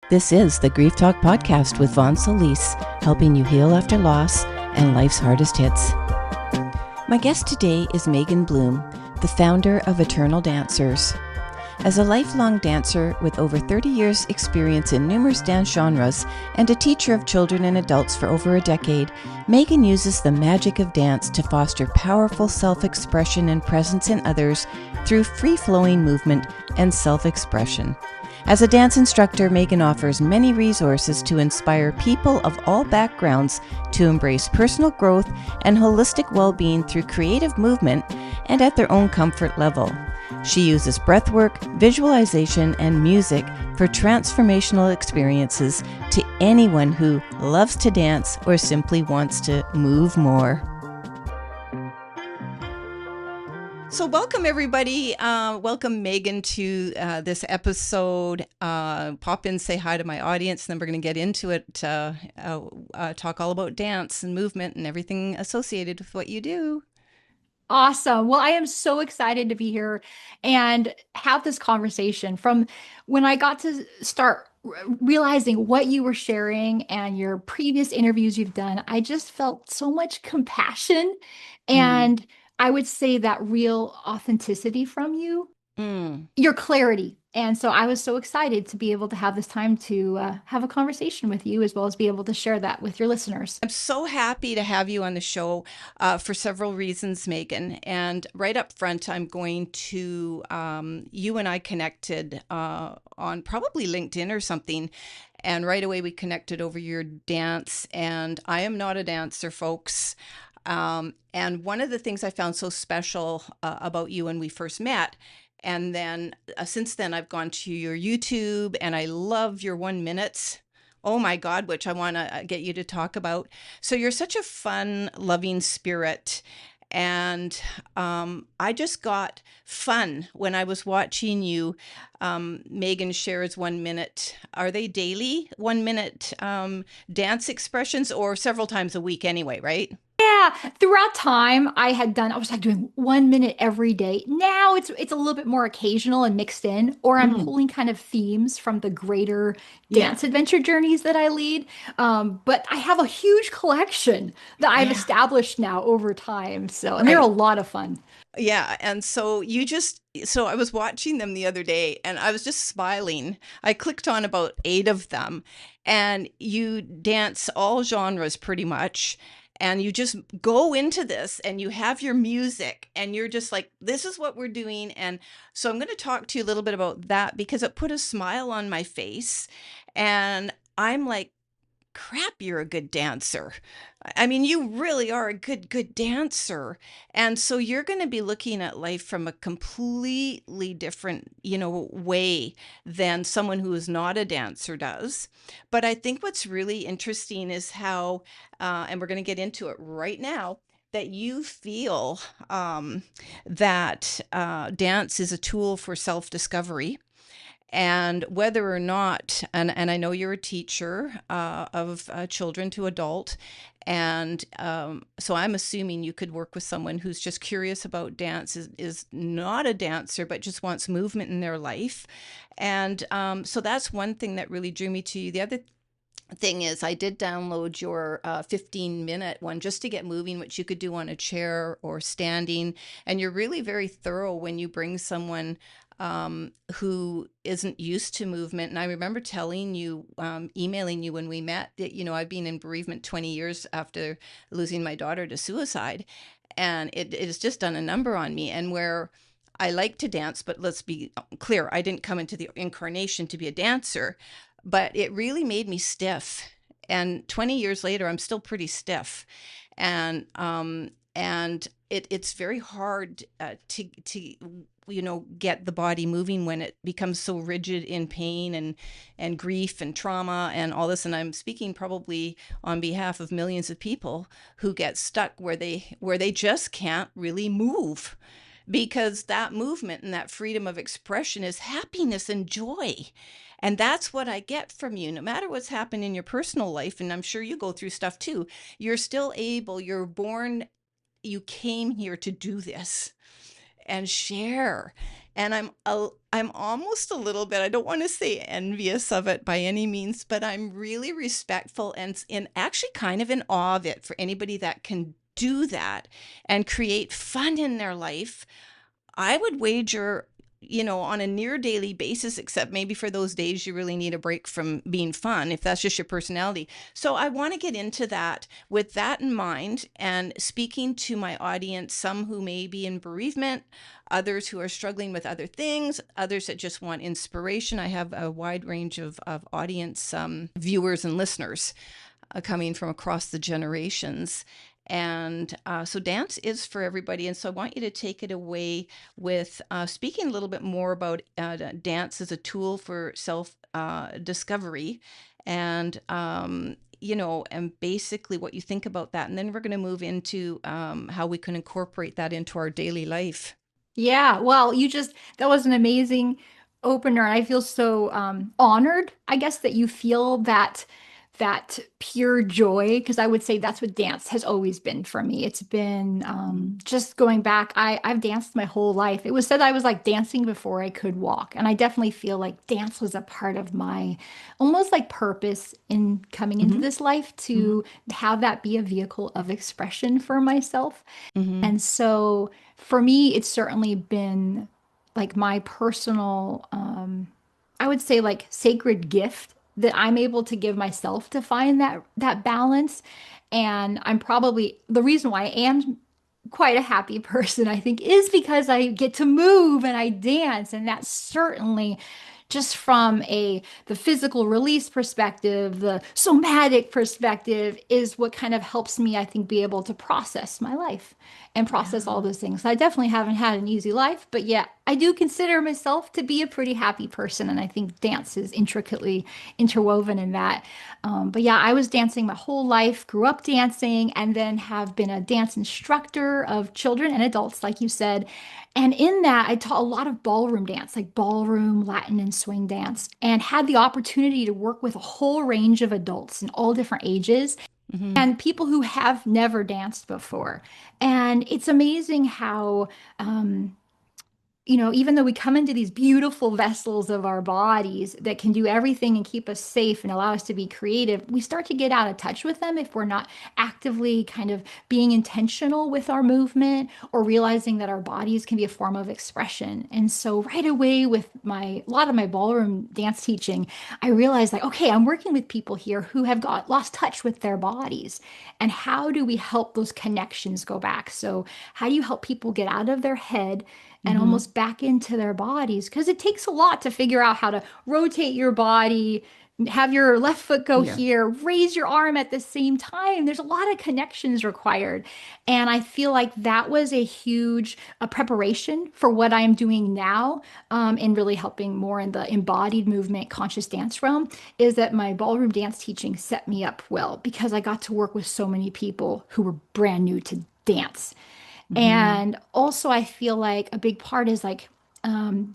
This is the Grief Talk Podcast with Vaughn Solis, helping you heal after loss and life's hardest hits. My guest today is Megan Bloom, the founder of Eternal Dancers. As a lifelong dancer with over 30 years experience in numerous dance genres and a teacher of children and adults for over a decade, Megan uses the magic of dance to foster powerful self-expression and presence in others through free-flowing movement and self-expression. As a dance instructor, Megan offers many resources to inspire people of all backgrounds to embrace personal growth and holistic well-being through creative movement and at their own comfort level. She uses breathwork, visualization, and music for transformational experiences to anyone who loves to dance or simply wants to move more. So welcome, everybody. Welcome, Megan, to this episode. Pop in, say hi to my audience, and then we're going to get into it, talk all about dance and movement and everything associated with what you do. Awesome. Well, I am so excited to be here and have this conversation. From when I got to start realizing what you were sharing and your previous interviews you've done, I just felt so much compassion and I would say that real authenticity from you, your clarity. And so I was so excited to be able to have this time to have a conversation with you, as well as be able to share that with your listeners. I'm so happy to have you on the show for several reasons, Megan. And right up front, I'm going to, you and I connected on probably LinkedIn or something. And right away, we connected over your dance. And I am not a dancer, folks. And one of the things I found so special about you when we first met, and then since then, I've gone to your YouTube and I love your 1 minute. Oh my God, which I want to get you to talk about. So you're such a fun, loving spirit. And I just got fun when I was watching you. Megan shares 1 minute. Are they daily 1 minute dance expressions or several times a week anyway, right? Yeah, throughout time I was like doing 1 minute every day. Now it's a little bit more occasional and mixed in, or I'm Mm. pulling kind of themes from the greater Yeah. dance adventure journeys that I lead. But I have a huge collection that I've Yeah. established now over time. And they're a Right. lot of fun. Yeah. And so I was watching them the other day and I was just smiling. I clicked on about 8 of them and you dance all genres pretty much. And you just go into this and you have your music and you're just like, this is what we're doing. And so I'm going to talk to you a little bit about that because it put a smile on my face. And I'm like, crap, you're a good dancer. I mean, you really are a good dancer. And so you're going to be looking at life from a completely different, way than someone who is not a dancer does. But I think what's really interesting is how, and we're going to get into it right now, that you feel that dance is a tool for self-discovery and whether or not, and I know you're a teacher of children to adult, and so I'm assuming you could work with someone who's just curious about dance, is not a dancer, but just wants movement in their life. And so that's one thing that really drew me to you. The other thing is I did download your 15-minute one just to get moving, which you could do on a chair or standing. And you're really very thorough when you bring someone who isn't used to movement. And I remember telling you, emailing you when we met that, I've been in bereavement 20 years after losing my daughter to suicide. And it has just done a number on me. And where I like to dance, but let's be clear, I didn't come into the incarnation to be a dancer, but it really made me stiff. And 20 years later, I'm still pretty stiff. And it's very hard to get the body moving when it becomes so rigid in pain and grief and trauma and all this. And I'm speaking probably on behalf of millions of people who get stuck where they just can't really move, because that movement and that freedom of expression is happiness and joy. And that's what I get from you. No matter what's happened in your personal life, and I'm sure you go through stuff too, you're still able, you're born, you came here to do this and share. and I'm almost a little bit, I don't want to say envious of it by any means, but I'm really respectful and actually kind of in awe of it for anybody that can do that and create fun in their life. I would wager, on a near daily basis, except maybe for those days you really need a break from being fun, if that's just your personality. So I want to get into that with that in mind and speaking to my audience, some who may be in bereavement, others who are struggling with other things, others that just want inspiration. I have a wide range of audience, viewers and listeners coming from across the generations. And so dance is for everybody. And so I want you to take it away with speaking a little bit more about dance as a tool for self discovery and, and basically what you think about that. And then we're going to move into how we can incorporate that into our daily life. Yeah, well, that was an amazing opener. I feel so honored, I guess, that you feel that pure joy, because I would say that's what dance has always been for me. It's been just going back. I've danced my whole life. It was said I was like dancing before I could walk, and I definitely feel like dance was a part of my almost like purpose in coming into Mm-hmm. this life Mm-hmm. to have that be a vehicle of expression for myself. Mm-hmm. And so for me, it's certainly been like my personal, I would say like sacred gift that I'm able to give myself to find that balance. And I'm probably the reason why I am quite a happy person, I think, is because I get to move and I dance. And that's certainly just from the physical release perspective, the somatic perspective is what kind of helps me, I think, be able to process my life and process all Yeah. those things. I definitely haven't had an easy life, but yeah, I do consider myself to be a pretty happy person. And I think dance is intricately interwoven in that. But yeah, I was dancing my whole life, grew up dancing, and then have been a dance instructor of children and adults, like you said. And in that, I taught a lot of ballroom dance, like ballroom, Latin, and swing dance, and had the opportunity to work with a whole range of adults in all different ages Mm-hmm. and people who have never danced before. And it's amazing how even though we come into these beautiful vessels of our bodies that can do everything and keep us safe and allow us to be creative, we start to get out of touch with them if we're not actively kind of being intentional with our movement or realizing that our bodies can be a form of expression. And so right away with a lot of my ballroom dance teaching, I realized like, okay, I'm working with people here who have got lost touch with their bodies. And how do we help those connections go back? So how do you help people get out of their head and Mm-hmm. almost back into their bodies? Because it takes a lot to figure out how to rotate your body, have your left foot go Yeah. here, raise your arm at the same time. There's a lot of connections required. And I feel like that was a huge preparation for what I'm doing now, in really helping more in the embodied movement, conscious dance realm, is that my ballroom dance teaching set me up well because I got to work with so many people who were brand new to dance. Mm-hmm. And also, I feel like a big part is like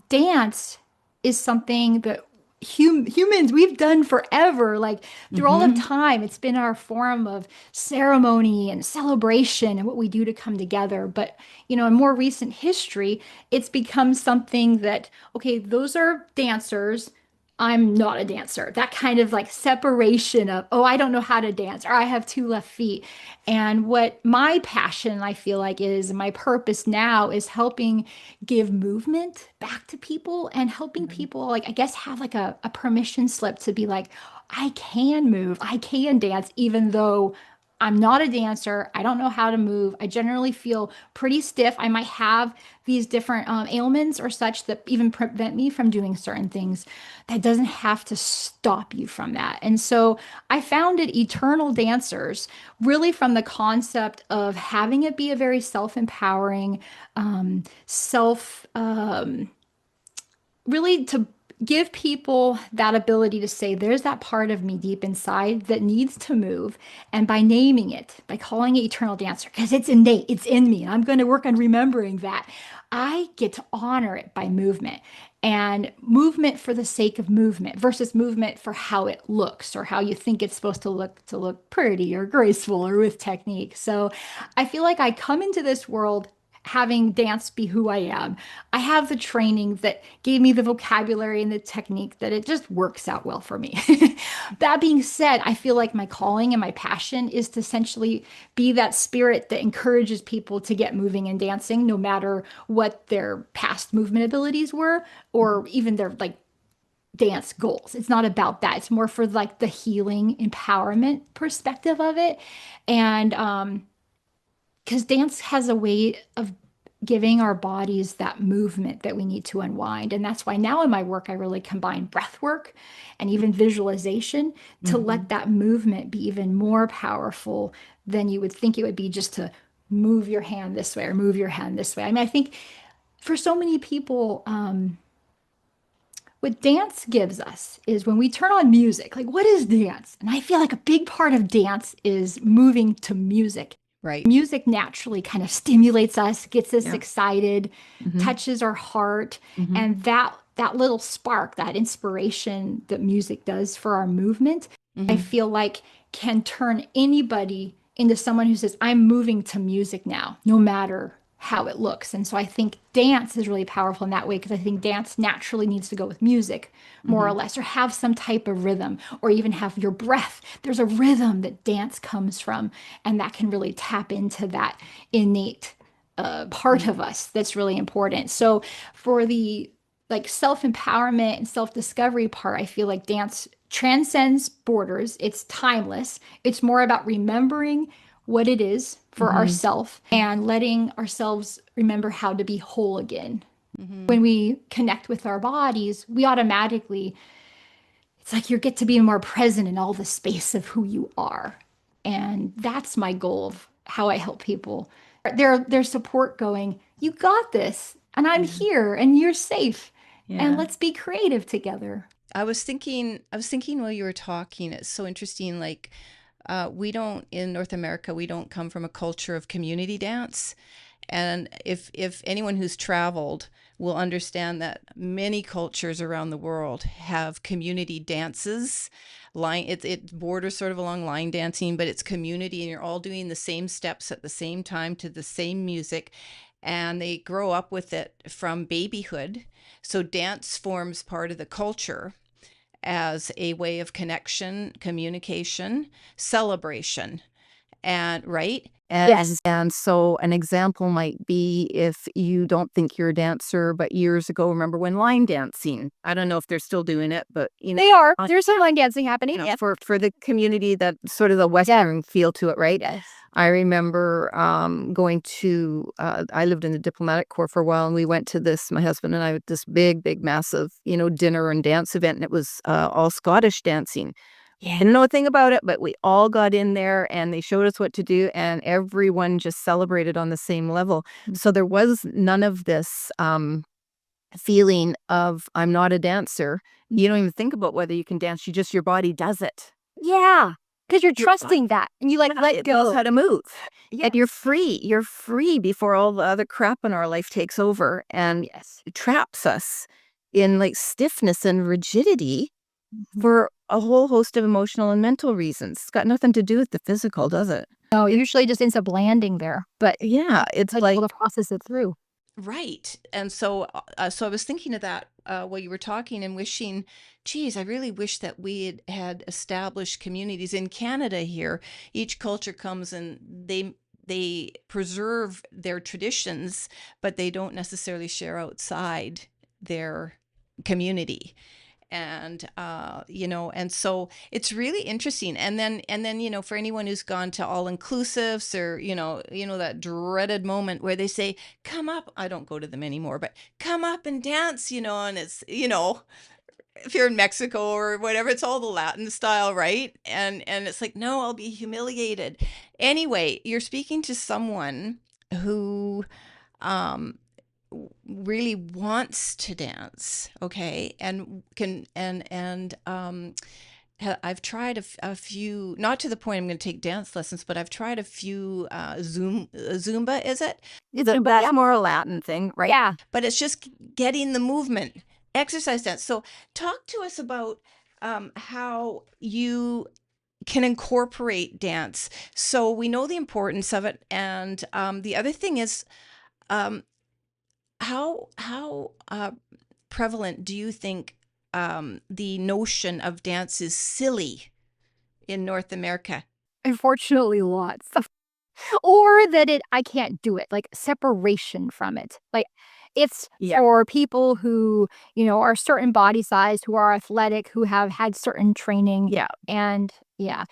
dance is something that humans we've done forever. Like through all of Mm-hmm. time, it's been our form of ceremony and celebration and what we do to come together. But in more recent history, it's become something that, okay, those are dancers. I'm not a dancer. That kind of like separation of, oh, I don't know how to dance, or I have two left feet. And what my passion, I feel like, is my purpose now is helping give movement back to people and helping people, like, I guess, have like a permission slip to be like, I can move, I can dance, even though I'm not a dancer. I don't know how to move. I generally feel pretty stiff. I might have these different ailments or such that even prevent me from doing certain things. That doesn't have to stop you from that. And so I founded Eternal Dancers really from the concept of having it be a very self-empowering, self really to give people that ability to say, there's that part of me deep inside that needs to move. And by naming it, by calling it Eternal Dancer, because it's innate, it's in me, and I'm going to work on remembering that, I get to honor it by movement. And movement for the sake of movement versus movement for how it looks or how you think it's supposed to look pretty or graceful or with technique. So I feel like I come into this world having dance be who I am. I have the training that gave me the vocabulary and the technique that it just works out well for me. That being said, I feel like my calling and my passion is to essentially be that spirit that encourages people to get moving and dancing, no matter what their past movement abilities were, or even their like dance goals. It's not about that. It's more for like the healing empowerment perspective of it. And because dance has a way of giving our bodies that movement that we need to unwind. And that's why now in my work, I really combine breath work and even visualization to Mm-hmm. let that movement be even more powerful than you would think it would be just to move your hand this way or move your hand this way. I mean, I think for so many people, what dance gives us is when we turn on music, like what is dance? And I feel like a big part of dance is moving to music. Right. Music naturally kind of stimulates us, gets us Yeah. excited, Mm-hmm. touches our heart, Mm-hmm. and that little spark, that inspiration that music does for our movement, I Mm-hmm. feel like can turn anybody into someone who says, I'm moving to music now, no matter how it looks. And so I think dance is really powerful in that way because I think dance naturally needs to go with music, more Mm-hmm. or less, or have some type of rhythm, or even have your breath. There's a rhythm that dance comes from, and that can really tap into that innate part of us that's really important. So for the like self-empowerment and self-discovery part, I feel like dance transcends borders. It's timeless. It's more about remembering what it is for Mm-hmm. ourselves and letting ourselves remember how to be whole again. Mm-hmm. When we connect with our bodies, we automatically, it's like you get to be more present in all the space of who you are. And that's my goal of how I help people. Their support going, you got this, and I'm Yeah. here, and you're safe, and Yeah. let's be creative together. I was thinking while you were talking, it's so interesting. Like, we don't in North America, we don't come from a culture of community dance. And if anyone who's traveled will understand that many cultures around the world have community dances. It borders sort of along line dancing, but it's community, and you're all doing the same steps at the same time to the same music, and they grow up with it from babyhood. So dance forms part of the culture as a way of connection, communication, celebration, and right. Yes. And so an example might be if you don't think you're a dancer, but years ago, remember when line dancing? I don't know if they're still doing it, but They are. There's some line dancing happening. yeah, for the community that sort of the Western feel to it, right? Yes. I remember going to, I lived in the diplomatic corps for a while, and we went to this, my husband and I, this big, massive, dinner and dance event, and it was all Scottish dancing. Yeah. Didn't know a thing about it, but we all got in there and they showed us what to do, and everyone just celebrated on the same level. So there was none of this feeling of, I'm not a dancer. You don't even think about whether you can dance, your body does it. Yeah. Because you're Your body, trusting that and you like let it knows go. how to move. Yeah. And you're free. You're free before all the other crap in our life takes over and Yes. traps us in like stiffness and rigidity for a whole host of emotional and mental reasons. It's got nothing to do with the physical, does it? No, it usually just ends up landing there, but Yeah, it's like, able to process it through. Right. And so I was thinking of that while you were talking and wishing, geez, I really wish that we had established communities in Canada here. Each culture comes and they preserve their traditions, but they don't necessarily share outside their community. And so it's really interesting. And then for anyone who's gone to all inclusives, or that dreaded moment where they say, come up, I don't go to them anymore, but come up and dance, and it's, if you're in Mexico or whatever, it's all the Latin style, right? And it's like, no, I'll be humiliated. Anyway, you're speaking to someone who um really wants to dance, okay, and can and I've tried a few, not to the point I'm going to take dance lessons, but I've tried a few Zumba, is it? that's more a Latin thing, right? Yeah. But it's just getting the movement, exercise dance. So talk to us about how you can incorporate dance. So we know the importance of it, and the other thing is, Um, how prevalent do you think the notion of dance is silly in North America? Unfortunately, lots. Or that I can't do it, like, separation from it. Like, it's Yeah. for people who, are certain body size, who are athletic, who have had certain training, Yeah. and yeah.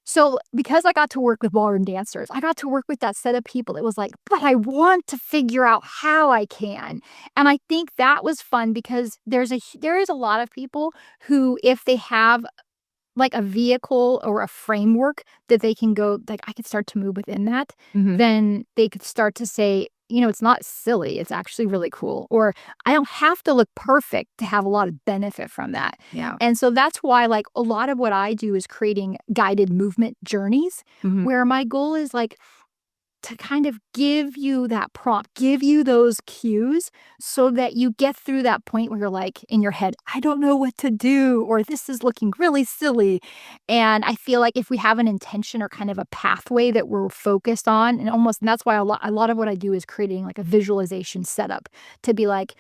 So, because I got to work with ballroom dancers, I got to work with that set of people. It was like, "But I want to figure out how I can." And I think that was fun because there is a lot of people who, if they have like a vehicle or a framework that they can go like, I could start to move within that, Mhm. then they could start to say, "It's not silly, it's actually really cool," or, "I don't have to look perfect to have a lot of benefit from that." Yeah. And so that's why, like, a lot of what I do is creating guided movement journeys Mhm. where my goal is, like, to kind of give you that prompt, give you those cues so that you get through that point where you're like in your head, I don't know what to do, or this is looking really silly. And I feel like if we have an intention or kind of a pathway that we're focused on, and that's why a lot of what I do is creating like a visualization setup to be like,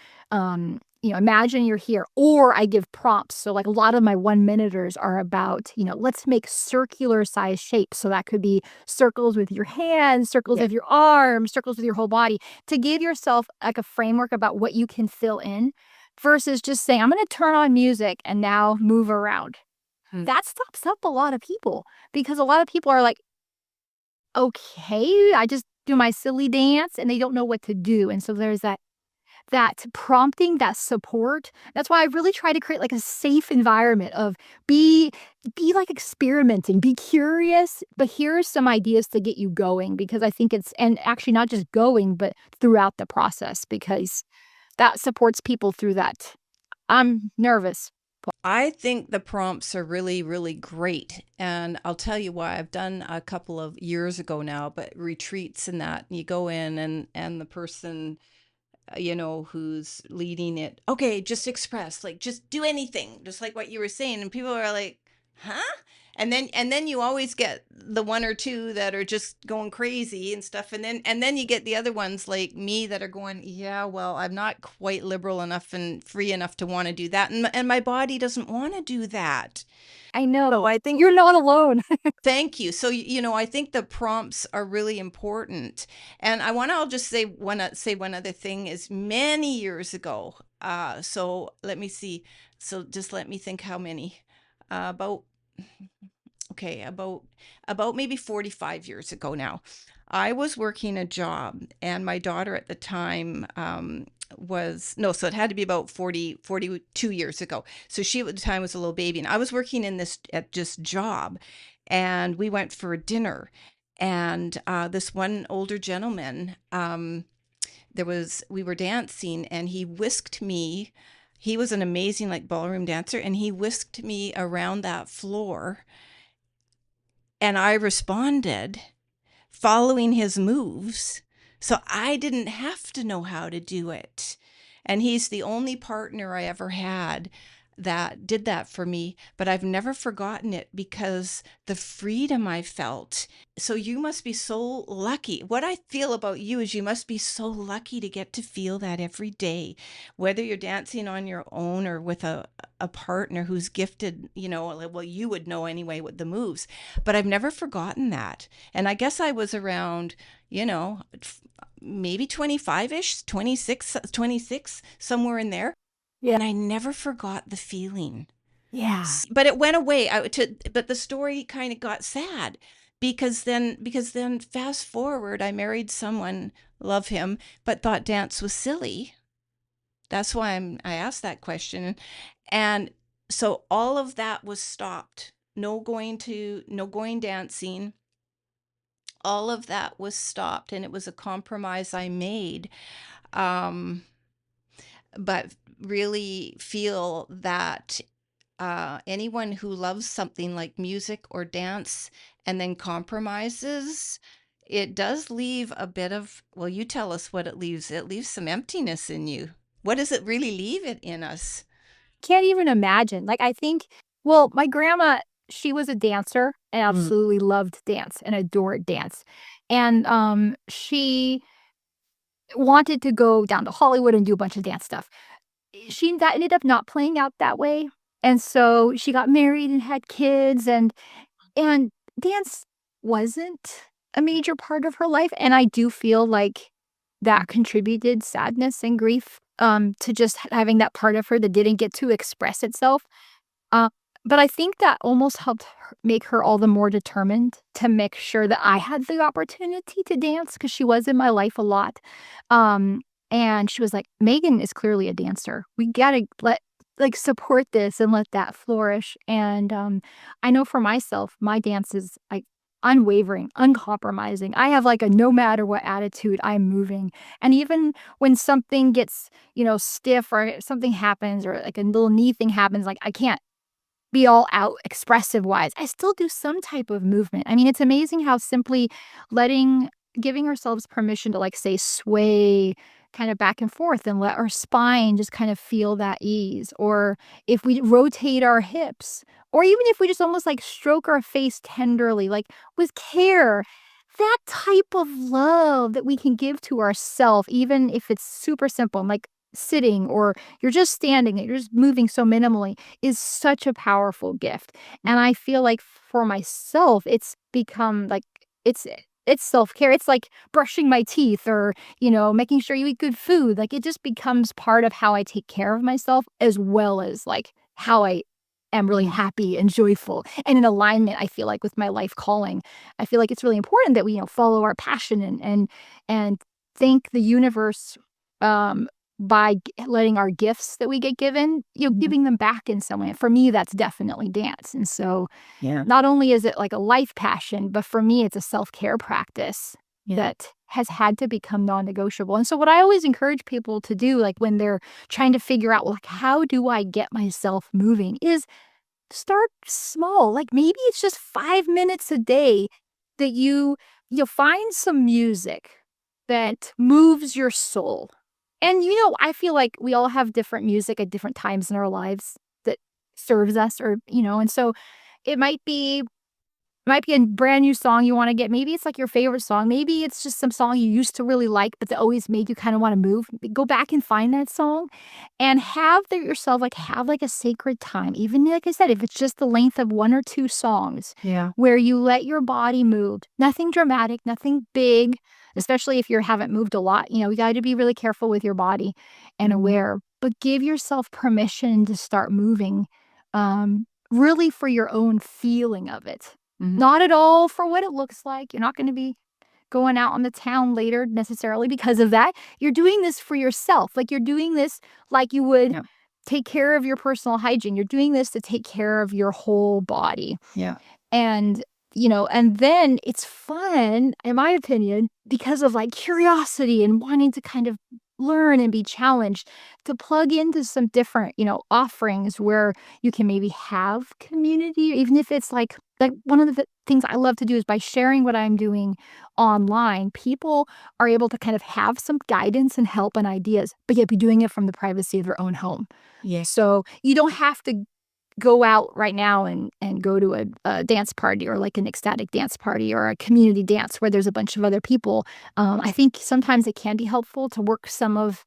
imagine you're here, or I give prompts. So, like, a lot of my 1 minuters are about, let's make circular size shapes. So, that could be circles with your hands, circles Yeah. with your arms, circles with your whole body to give yourself like a framework about what you can fill in versus just saying, I'm going to turn on music and now move around. Mm. That stops up a lot of people because a lot of people are like, okay, I just do my silly dance and they don't know what to do. And so there's that prompting, that support. That's why I really try to create like a safe environment of be like experimenting, be curious, but here are some ideas to get you going because I think it's and actually not just going, but throughout the process because that supports people through that. I'm nervous. I think the prompts are really, really great. And I'll tell you why. I've done a couple of years ago now, but retreats and that, and you go in and the person, who's leading it, okay, just express, like just do anything, just like what you were saying. And people are like, huh? And then you always get the one or two that are just going crazy and stuff. And then you get the other ones like me that are going, yeah, well, I'm not quite liberal enough and free enough to want to do that. And my body doesn't want to do that. I know. So I think You're not alone. Thank you. So, I think the prompts are really important. And I'll just say one other thing is many years ago. So let me see. So just let me think how many. About okay, about maybe 45 years ago now. I was working a job and my daughter at the time was no, so it had to be about 42 years ago. So she at the time was a little baby and I was working in this at just job and we went for a dinner and this one older gentleman we were dancing and he whisked me. He was an amazing like ballroom dancer and he whisked me around that floor and I responded following his moves. So I didn't have to know how to do it. And he's the only partner I ever had that did that for me, but I've never forgotten it because the freedom I felt. So you must be so lucky. What I feel about you is you must be so lucky to get to feel that every day, whether you're dancing on your own or with a partner who's gifted, well, you would know anyway with the moves. But I've never forgotten that. And I guess I was around, maybe 25-ish, 26, 26, somewhere in there. Yeah. And I never forgot the feeling. Yeah. But it went away. But the story kind of got sad because then fast forward, I married someone, love him, but thought dance was silly. That's why I asked that question. And so all of that was stopped. No going dancing. All of that was stopped and it was a compromise I made. Um, but really feel that anyone who loves something like music or dance and then compromises, it does leave a bit of, well, you tell us what it leaves. It leaves some emptiness in you. What does it really leave it in us? Can't even imagine. Like, I think well, my grandma, she was a dancer and Mm. absolutely loved dance and adored dance. And, she wanted to go down to Hollywood and do a bunch of dance stuff. That ended up not playing out that way, and so she got married and had kids, and dance wasn't a major part of her life, and I do feel like that contributed sadness and grief, to just having that part of her that didn't get to express itself. Uh, but I think that almost helped make her all the more determined to make sure that I had the opportunity to dance because she was in my life a lot. Um, and she was like, Megan is clearly a dancer. We gotta support this and let that flourish. And I know for myself, my dance is like unwavering, uncompromising. I have like a no matter what attitude, I'm moving. And even when something gets, stiff or something happens or like a little knee thing happens, like I can't be all out expressive wise. I still do some type of movement. I mean, it's amazing how simply letting giving ourselves permission to like say sway kind of back and forth and let our spine just kind of feel that ease. Or if we rotate our hips, or even if we just almost like stroke our face tenderly, like with care, that type of love that we can give to ourselves, even if it's super simple, like sitting or you're just standing, you're just moving so minimally is such a powerful gift. And I feel like for myself, it's become like it's it's self-care. It's like brushing my teeth or, making sure you eat good food. Like it just becomes part of how I take care of myself as well as like how I am really happy and joyful and in alignment, I feel like, with my life calling. I feel like it's really important that we, follow our passion and thank the universe um by letting our gifts that we get given, giving them back in some way. For me, that's definitely dance. And so Yeah. not only is it like a life passion, but for me, it's a self-care practice that has had to become non-negotiable. And so what I always encourage people to do, like when they're trying to figure out, like, how do I get myself moving, is start small. Like maybe it's just 5 minutes a day that you'll find some music that moves your soul. And I feel like we all have different music at different times in our lives that serves us or, and so it might be a brand new song you wanna get. Maybe it's, like, your favorite song. Maybe it's just some song you used to really like, but that always made you kinda wanna move. Go back and find that song and have, like, a sacred time. Even, like I said, if it's just the length of 1 or 2 songs Yeah. where you let your body move. Nothing dramatic, nothing big, especially if you haven't moved a lot. You gotta be really careful with your body and aware, but give yourself permission to start moving, really for your own feeling of it. Not at all for what it looks like. You're not gonna be going out on the town later necessarily because of that. You're doing this for yourself. Like, you're doing this like you would Yeah. take care of your personal hygiene. You're doing this to take care of your whole body. Yeah. And, and then it's fun, in my opinion, because of like curiosity and wanting to kind of learn and be challenged to plug into some different, offerings where you can maybe have community, even if it's like one of the things I love to do is by sharing what I'm doing online, people are able to kind of have some guidance and help and ideas, but yet be doing it from the privacy of their own home. Yeah. So you don't have to go out right now and go to a dance party or like an ecstatic dance party or a community dance where there's a bunch of other people. I think sometimes it can be helpful to work some of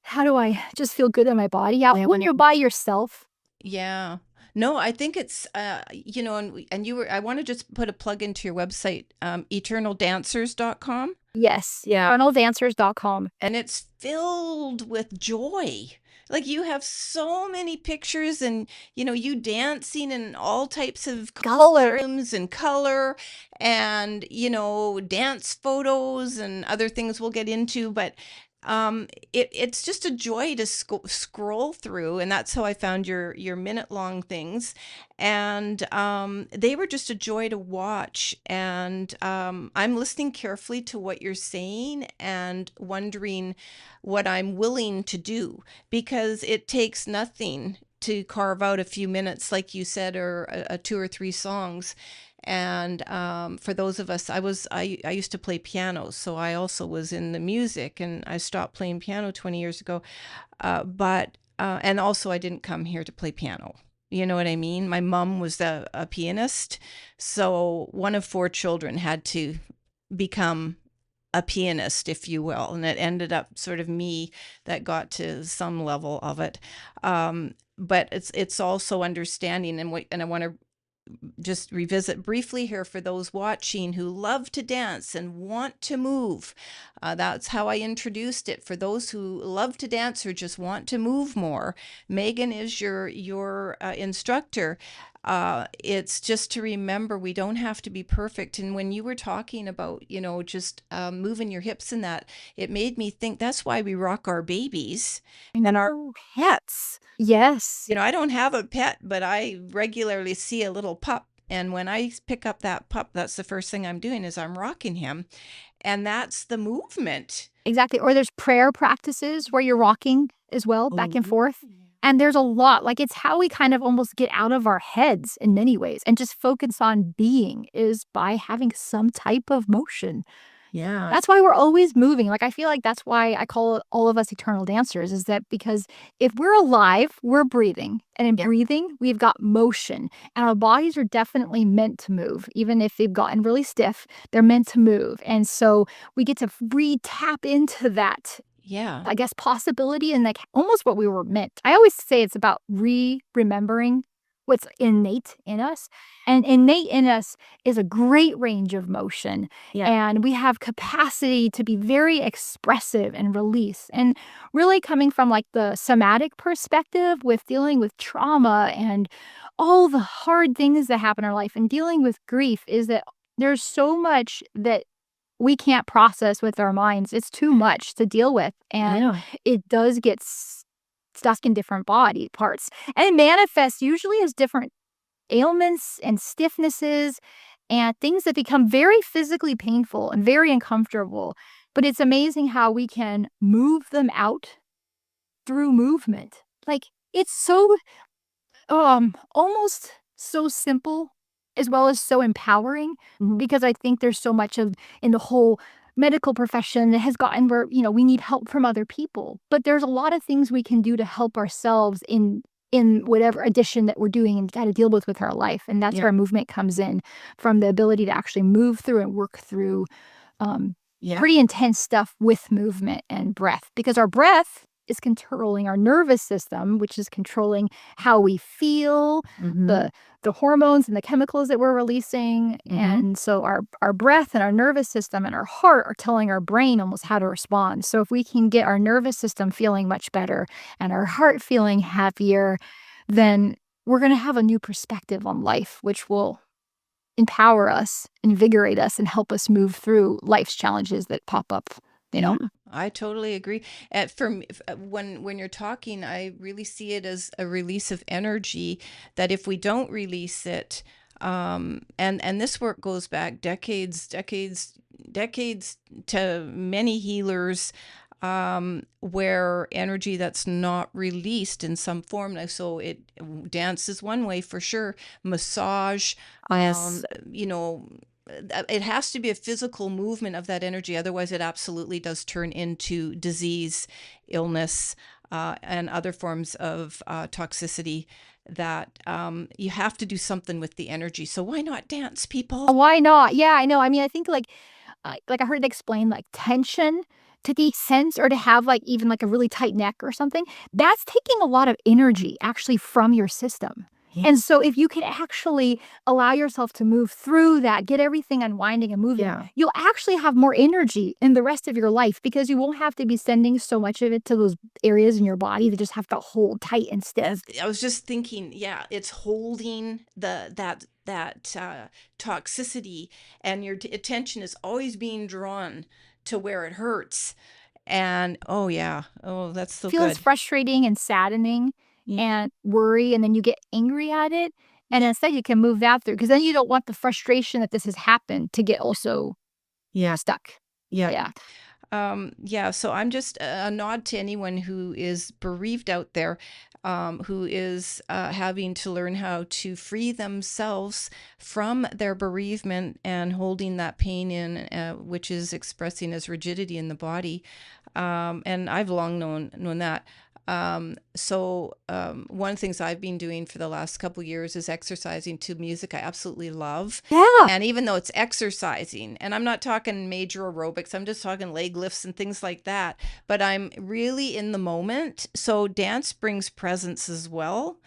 how do I just feel good in my body out when you're by yourself. Yeah. No, I think it's and you were I want to just put a plug into your website, eternaldancers.com. Yes. Yeah. Funneldancers.com. And it's filled with joy. Like you have so many pictures and you dancing in all types of Color. costumes and color and dance photos and other things we'll get into, but it's just a joy to scroll through, and that's how I found your minute long things, and they were just a joy to watch. And I'm listening carefully to what you're saying and wondering what I'm willing to do, because it takes nothing to carve out a few minutes, like you said, or a 2 or 3 songs. And for those of us, I used to play piano, so I also was in the music, and I stopped playing piano 20 years ago. But and also I didn't come here to play piano. You know what I mean? My mom was a pianist, so one of 4 children had to become a pianist, if you will, and it ended up sort of me that got to some level of it. But it's also understanding, and I want to just revisit briefly here for those watching who love to dance and want to move. That's how I introduced it. For those who love to dance or just want to move more, Megan is your instructor. It's just to remember we don't have to be perfect. And when you were talking about, just moving your hips and that, it made me think that's why we rock our babies. And our pets. Yes. I don't have a pet, but I regularly see a little pup. And when I pick up that pup, that's the first thing I'm doing is I'm rocking him. And that's the movement. Exactly. Or there's prayer practices where you're rocking as well, back and forth. And there's a lot, like it's how we kind of almost get out of our heads in many ways and just focus on being is by having some type of motion. Yeah. That's why we're always moving. Like, I feel like that's why I call all of us eternal dancers, is that because if we're alive, we're breathing. And in breathing, we've got motion. And our bodies are definitely meant to move. Even if they've gotten really stiff, they're meant to move. And so we get to re-tap into that, Yeah. I guess, possibility and like almost what we were meant. I always say it's about remembering what's innate in us. And innate in us is a great range of motion. Yeah. And we have capacity to be very expressive and release. And really coming from like the somatic perspective with dealing with trauma and all the hard things that happen in our life and dealing with grief is that there's so much that we can't process with our minds. It's too much to deal with. And it does get stuck in different body parts. And it manifests usually as different ailments and stiffnesses and things that become very physically painful and very uncomfortable. But it's amazing how we can move them out through movement. Like, it's so almost so simple as well as so empowering, because I think there's so much of in the whole medical profession that has gotten where, we need help from other people. But there's a lot of things we can do to help ourselves in whatever addition that we're doing and got to deal with our life. And that's where movement comes in, from the ability to actually move through and work through pretty intense stuff with movement and breath, because our breath is controlling our nervous system, which is controlling how we feel, the hormones and the chemicals that we're releasing. And so our breath and our nervous system and our heart are telling our brain almost how to respond. So if we can get our nervous system feeling much better and our heart feeling happier, then we're going to have a new perspective on life, which will empower us, invigorate us, and help us move through life's challenges that pop up, I totally agree. For me, when you're talking, I really see it as a release of energy, that if we don't release it, and this work goes back decades to many healers, where energy that's not released in some form. So dance is one way for sure. Massage, it has to be a physical movement of that energy. Otherwise, it absolutely does turn into disease, illness, and other forms of toxicity that you have to do something with the energy. So why not dance, people? Why not? Yeah, I know. I mean, I think like I heard it explain like tension to be sense or to have like even like a really tight neck or something. That's taking a lot of energy actually from your system. And so if you can actually allow yourself to move through that, get everything unwinding and moving, you'll actually have more energy in the rest of your life, because you won't have to be sending so much of it to those areas in your body that just have to hold tight and stiff. I was just thinking, it's holding that toxicity, and your attention is always being drawn to where it hurts. And that's so good. Feels frustrating and saddening and worry, and then you get angry at it, and instead you can move that through, because then you don't want the frustration that this has happened to get also stuck. So I'm just a nod to anyone who is bereaved out there, who is having to learn how to free themselves from their bereavement and holding that pain in, which is expressing as rigidity in the body. And I've long known that. One of the things I've been doing for the last couple years is exercising to music I absolutely love. Yeah. And even though it's exercising, and I'm not talking major aerobics, I'm just talking leg lifts and things like that, but I'm really in the moment. So dance brings presence as well.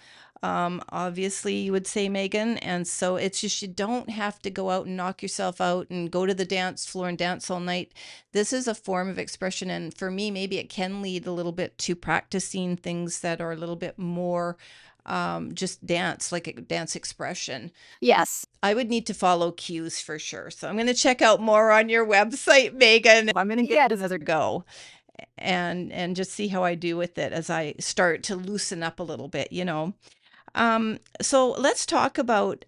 Obviously, you would say, Megan. And so it's just, you don't have to go out and knock yourself out and go to the dance floor and dance all night. This is a form of expression. And for me, maybe it can lead a little bit to practicing things that are a little bit more just dance, like a dance expression. Yes. I would need to follow cues for sure. So I'm going to check out more on your website, Megan. I'm going to get it as a Go and just see how I do with it as I start to loosen up a little bit, you know. So let's talk about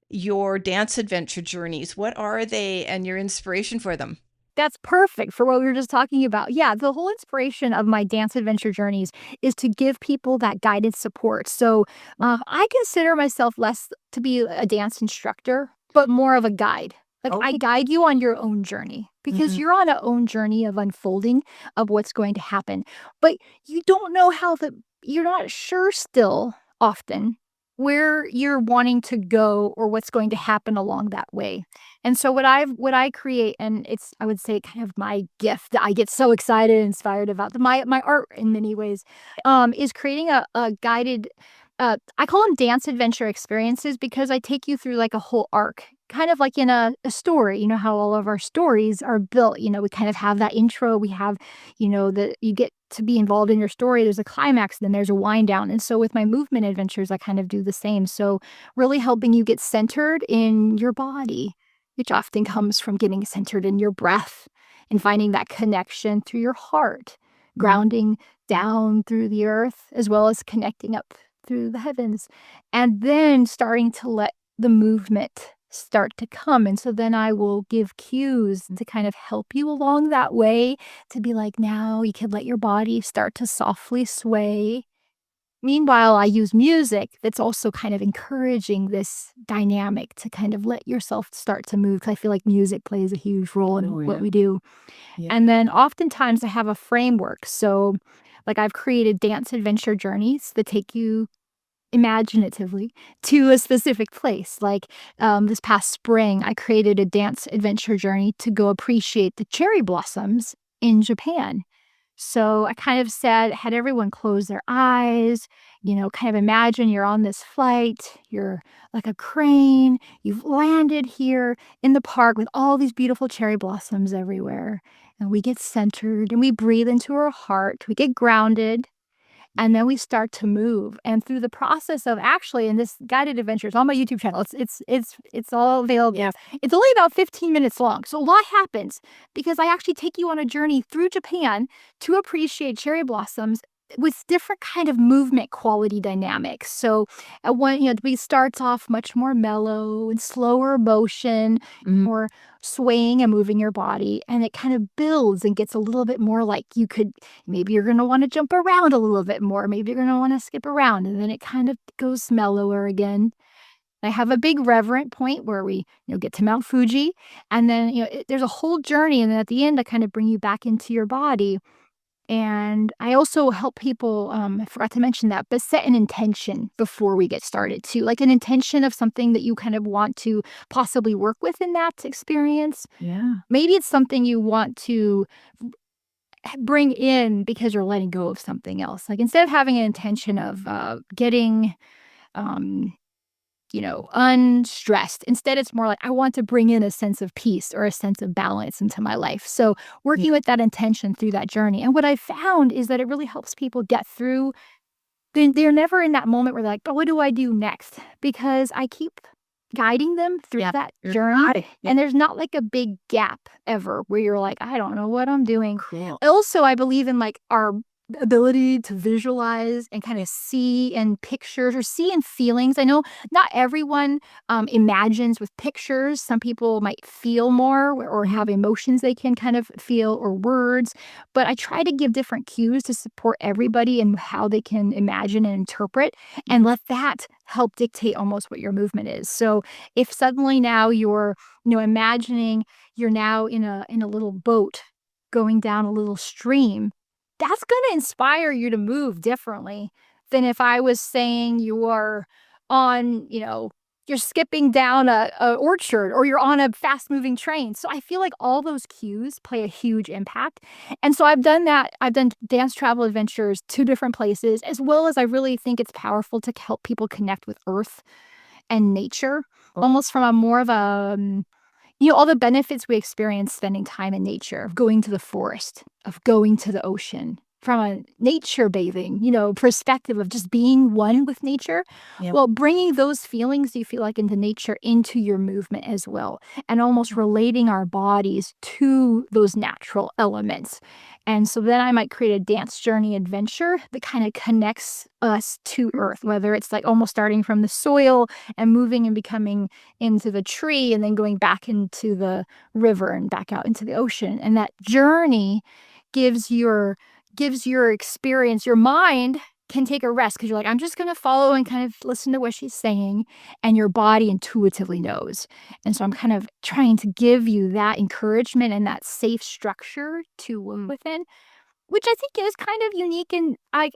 your dance adventure journeys. What are they and your inspiration for them? That's perfect for what we were just talking about. Yeah, the whole inspiration of my dance adventure journeys is to give people that guided support. So I consider myself less to be a dance instructor, but more of a guide. Like I Okay. guide you on your own journey because you're on a own journey of unfolding of what's going to happen. But you don't know you're not sure still often where you're wanting to go or what's going to happen along that way. And so what I create, and it's I would say kind of my gift that I get so excited and inspired about my art in many ways, is creating a guided I call them dance adventure experiences because I take you through like a whole arc, kind of like in a story. You know how all of our stories are built. You know, we kind of have that intro, we have, you know, that you get to be involved in your story. There's a climax, then there's a wind down. And so with my movement adventures, I kind of do the same. So really helping you get centered in your body, which often comes from getting centered in your breath and finding that connection through your heart, grounding down through the earth, as well as connecting up through the heavens, and then starting to let the movement start to come. And so then I will give cues to kind of help you along that way to be like, now you can let your body start to softly sway. Meanwhile, I use music that's also kind of encouraging this dynamic to kind of let yourself start to move. Because I feel like music plays a huge role in what we do. Yeah. And then oftentimes I have a framework. So, like, I've created dance adventure journeys that take you imaginatively to a specific place. Like this past spring, I created a dance adventure journey to go appreciate the cherry blossoms in Japan. So I kind of had everyone close their eyes, you know, kind of imagine you're on this flight, you're like a crane, you've landed here in the park with all these beautiful cherry blossoms everywhere. And we get centered and we breathe into our heart, we get grounded, and then we start to move. And through the process of actually, and this guided adventure is on my YouTube channel. It's all available. Yeah. It's only about 15 minutes long. So a lot happens because I actually take you on a journey through Japan to appreciate cherry blossoms with different kind of movement quality dynamics. So at one, you know, we starts off much more mellow and slower motion, more swaying and moving your body, and it kind of builds and gets a little bit more like maybe you're going to want to jump around a little bit more, maybe you're going to want to skip around, and then it kind of goes mellower again. I have a big reverent point where we, you know, get to Mount Fuji, and then, you know, there's a whole journey, and then at the end I kind of bring you back into your body. And I also help people, I forgot to mention that, but set an intention before we get started too, like an intention of something that you kind of want to possibly work with in that experience. Yeah. Maybe it's something you want to bring in because you're letting go of something else. Like instead of having an intention of getting, um, you know, unstressed. Instead, it's more like I want to bring in a sense of peace or a sense of balance into my life. So, working with that intention through that journey. And what I found is that it really helps people get through. They're never in that moment where they're like, but what do I do next? Because I keep guiding them through that journey. And there's not like a big gap ever where you're like, I don't know what I'm doing. Cool. Also, I believe in like our ability to visualize and kind of see in pictures or see in feelings. I know not everyone imagines with pictures. Some people might feel more or have emotions they can kind of feel or words. But I try to give different cues to support everybody and how they can imagine and interpret and let that help dictate almost what your movement is. So if suddenly now you're, you know, imagining you're now in a little boat going down a little stream, that's going to inspire you to move differently than if I was saying you're on, you're skipping down a orchard or you're on a fast moving train. So I feel like all those cues play a huge impact. And so I've done that. I've done dance travel adventures to different places, as well as I really think it's powerful to help people connect with earth and nature, almost from a more of a all the benefits we experience spending time in nature, of going to the forest, of going to the ocean, from a nature bathing, perspective of just being one with nature. Yep. Well, bringing those feelings you feel like into nature into your movement as well, and almost relating our bodies to those natural elements. And so then I might create a dance journey adventure that kind of connects us to earth, whether it's like almost starting from the soil and moving and becoming into the tree and then going back into the river and back out into the ocean. And that journey gives your experience, your mind can take a rest because you're like, I'm just going to follow and kind of listen to what she's saying. And your body intuitively knows. And so I'm kind of trying to give you that encouragement and that safe structure to work within, which I think is kind of unique. And I've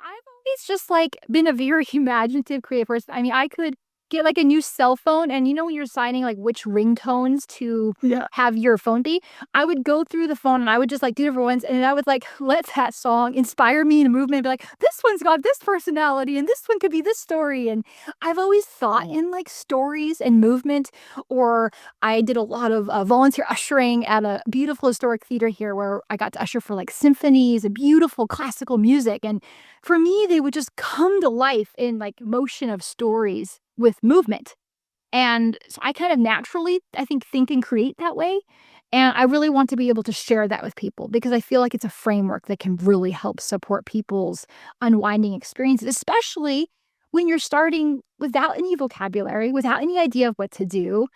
always just like been a very imaginative, creative person. I mean, I could get like a new cell phone, and when you're deciding like which ringtones to have your phone be, I would go through the phone and I would just like do different ones, and I would like let that song inspire me in a movement and be like, this one's got this personality and this one could be this story. And I've always thought in like stories and movement, or I did a lot of volunteer ushering at a beautiful historic theater here where I got to usher for like symphonies and beautiful classical music. And for me, they would just come to life in like motion of stories with movement. And so I kind of naturally, I think and create that way. And I really want to be able to share that with people because I feel like it's a framework that can really help support people's unwinding experiences, especially when you're starting without any vocabulary, without any idea of what to do.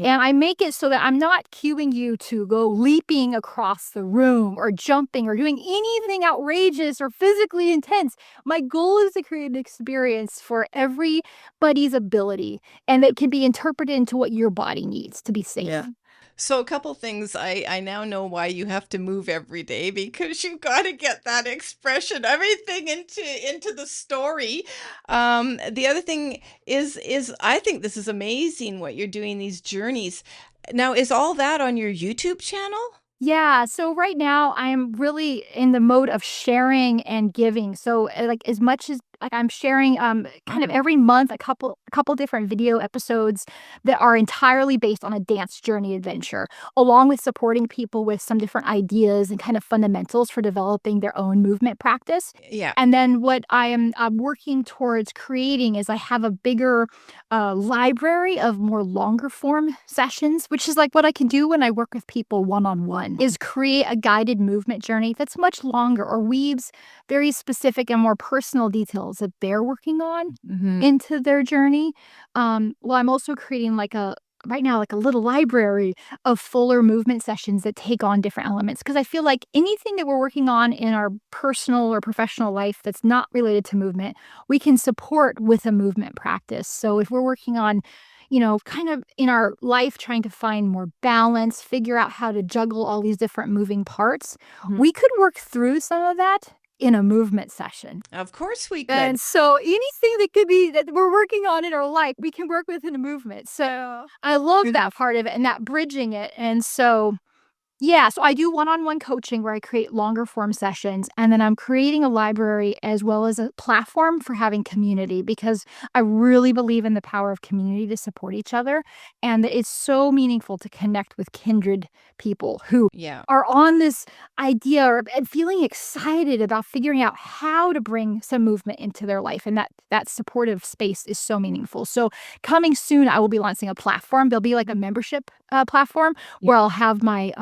And I make it so that I'm not cueing you to go leaping across the room or jumping or doing anything outrageous or physically intense. My goal is to create an experience for everybody's ability and that can be interpreted into what your body needs to be safe. Yeah. So a couple things. I now know why you have to move every day because you've got to get that expression, everything into the story. The other thing is I think this is amazing what you're doing, these journeys. Now, is all that on your YouTube channel? Yeah, so right now I am really in the mode of sharing and giving. So like as much as like I'm sharing kind of every month a couple different video episodes that are entirely based on a dance journey adventure, along with supporting people with some different ideas and kind of fundamentals for developing their own movement practice. Yeah. And then what I am working towards creating is I have a bigger library of more longer form sessions, which is like what I can do when I work with people one on one, is create a guided movement journey that's much longer or weaves very specific and more personal details that they're working on into their journey. Well, I'm also creating like right now like a little library of fuller movement sessions that take on different elements because I feel like anything that we're working on in our personal or professional life that's not related to movement, we can support with a movement practice. So if we're working on kind of in our life trying to find more balance, figure out how to juggle all these different moving parts, we could work through some of that in a movement session. Of course we could. And so anything that could be that we're working on in our life, we can work with in a movement. So I love that part of it and that bridging it. And so yeah, so I do one-on-one coaching where I create longer form sessions, and then I'm creating a library as well as a platform for having community because I really believe in the power of community to support each other, and that it's so meaningful to connect with kindred people who Yeah. are on this idea and feeling excited about figuring out how to bring some movement into their life, and that supportive space is so meaningful. So coming soon, I will be launching a platform. There'll be like a membership platform where I'll have my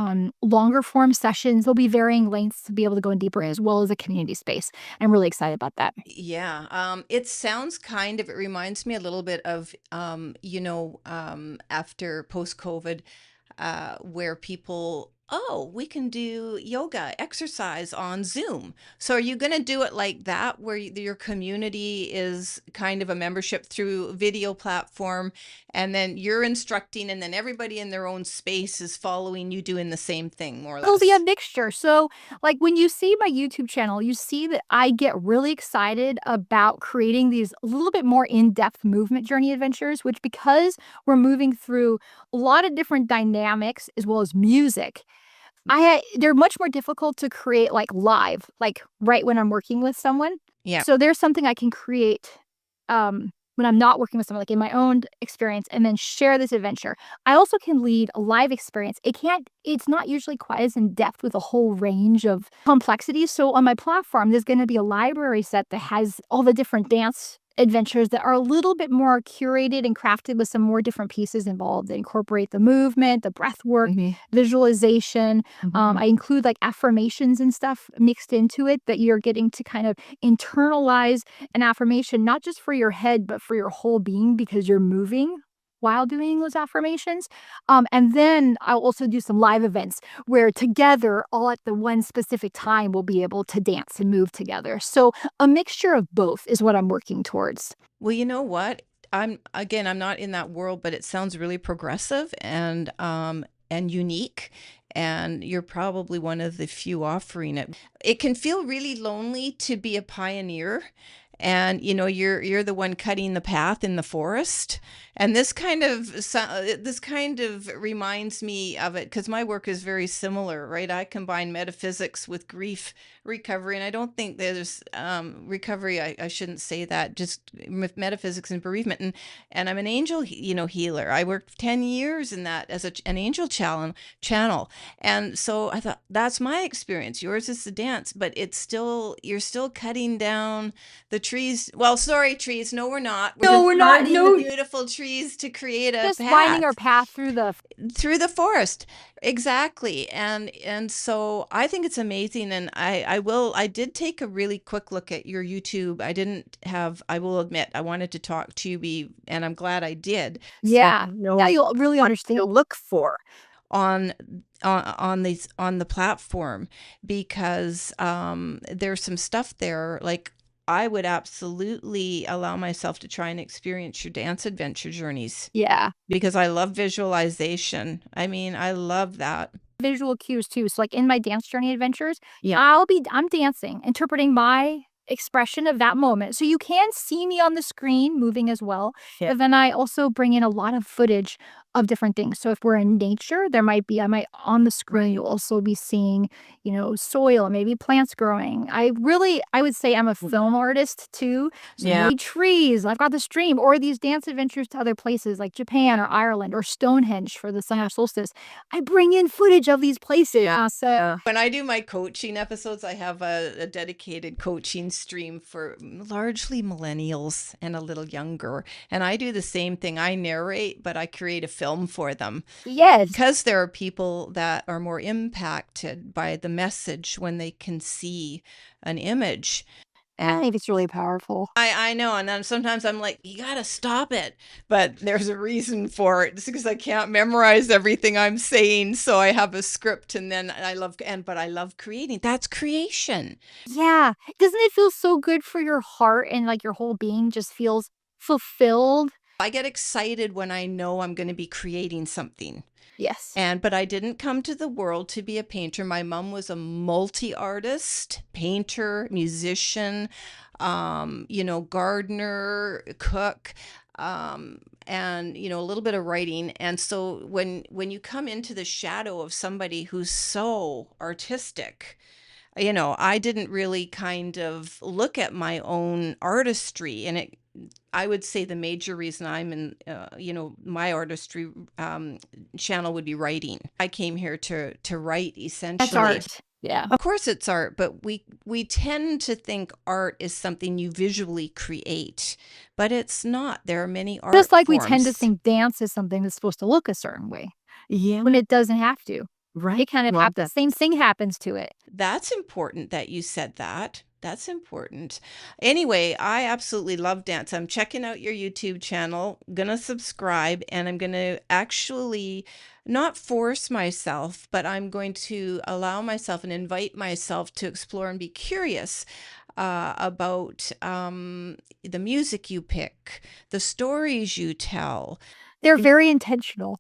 longer form sessions. There'll be varying lengths to be able to go in deeper as well as a community space. I'm really excited about that. Yeah, it sounds it reminds me a little bit of, after post-COVID, where people oh, we can do yoga exercise on Zoom. So are you going to do it like that, where your community is kind of a membership through video platform, and then you're instructing, and then everybody in their own space is following you doing the same thing, more or It'll be a less? mixture. So, like, when you see my YouTube channel, you see that I get really excited about creating these a little bit more in-depth movement journey adventures, which because we're moving through a lot of different dynamics as well as music, they're much more difficult to create, like, live, like, right when I'm working with someone. Yeah. So there's something I can create, when I'm not working with someone, like, in my own experience, and then share this adventure. I also can lead a live experience. It's not usually quite as in-depth with a whole range of complexities. So on my platform, there's gonna be a library set that has all the different dance adventures that are a little bit more curated and crafted with some more different pieces involved that incorporate the movement, the breath work, visualization. I include, like, affirmations and stuff mixed into it that you're getting to kind of internalize an affirmation, not just for your head, but for your whole being because you're moving while doing those affirmations. And then I'll also do some live events where together, all at the one specific time, we'll be able to dance and move together. So a mixture of both is what I'm working towards. Well, you know what? I'm not in that world, but it sounds really progressive and unique. And you're probably one of the few offering it. It can feel really lonely to be a pioneer. And you're the one cutting the path in the forest. And this kind of reminds me of it, because my work is very similar, right? I combine metaphysics with grief recovery, and I don't think there's recovery. I shouldn't say that. Just metaphysics and bereavement, and I'm an angel, healer. I worked 10 years in that as an angel channel, and so I thought that's my experience. Yours is the dance, but you're still cutting down the trees. Well, sorry, trees. No, we're not. We're No, just we're not. parting the No, beautiful trees to create a just winding our path path through the. through the forest. Exactly. And so I think it's amazing. And I did take a really quick look at your YouTube. I will admit, I wanted to talk to you, and I'm glad I did. Yeah. No, Yeah, you'll really understand. look for. on on the platform, because there's some stuff there, like, I would absolutely allow myself to try and experience your dance adventure journeys, Yeah. because I love visualization. I mean, I love that. Visual cues too. So like in my dance journey adventures, Yeah. I'm dancing, interpreting my expression of that moment. So you can see me on the screen moving as well. Yeah. But then I also bring in a lot of footage of different things. So if we're in nature, I might on the screen you'll also be seeing, soil, maybe plants growing. I would say I'm a film artist too. So Yeah. maybe trees. I've got the stream or these dance adventures to other places like Japan or Ireland or Stonehenge for the summer solstice. I bring in footage of these places. So When I do my coaching episodes, I have a dedicated coaching stream for largely millennials and a little younger. And I do the same thing. I narrate, but I create a film for them, yes. because there are people that are more impacted by the message when they can see an image. I think it's really powerful. I know, and then sometimes I'm like, you gotta stop it. But there's a reason for it. It's because I can't memorize everything I'm saying, so I have a script, and then but I love creating. That's creation. Yeah. Doesn't it feel so good for your heart and like your whole being just feels fulfilled? I get excited when I know I'm going to be creating something. Yes. But I didn't come to the world to be a painter. My mom was a multi-artist, painter, musician, gardener, cook, and a little bit of writing. And so when you come into the shadow of somebody who's so artistic, I didn't really kind of look at my own artistry, and I would say the major reason I'm in, my artistry channel would be writing. I came here to write, That's essentially. art. Yeah. Of course it's art, but we tend to think art is something you visually create, but it's not. There are many art Just like we tend to forms. think dance is something that's supposed to look a certain way Yeah. when it doesn't have to. Right. It kind of Love the that. same thing happens to it. That's important that you said that. That's important. Anyway, I absolutely love dance. I'm checking out your YouTube channel, gonna subscribe, and I'm gonna actually not force myself, but I'm going to allow myself and invite myself to explore and be curious about the music you pick, the stories you tell, They're very intentional.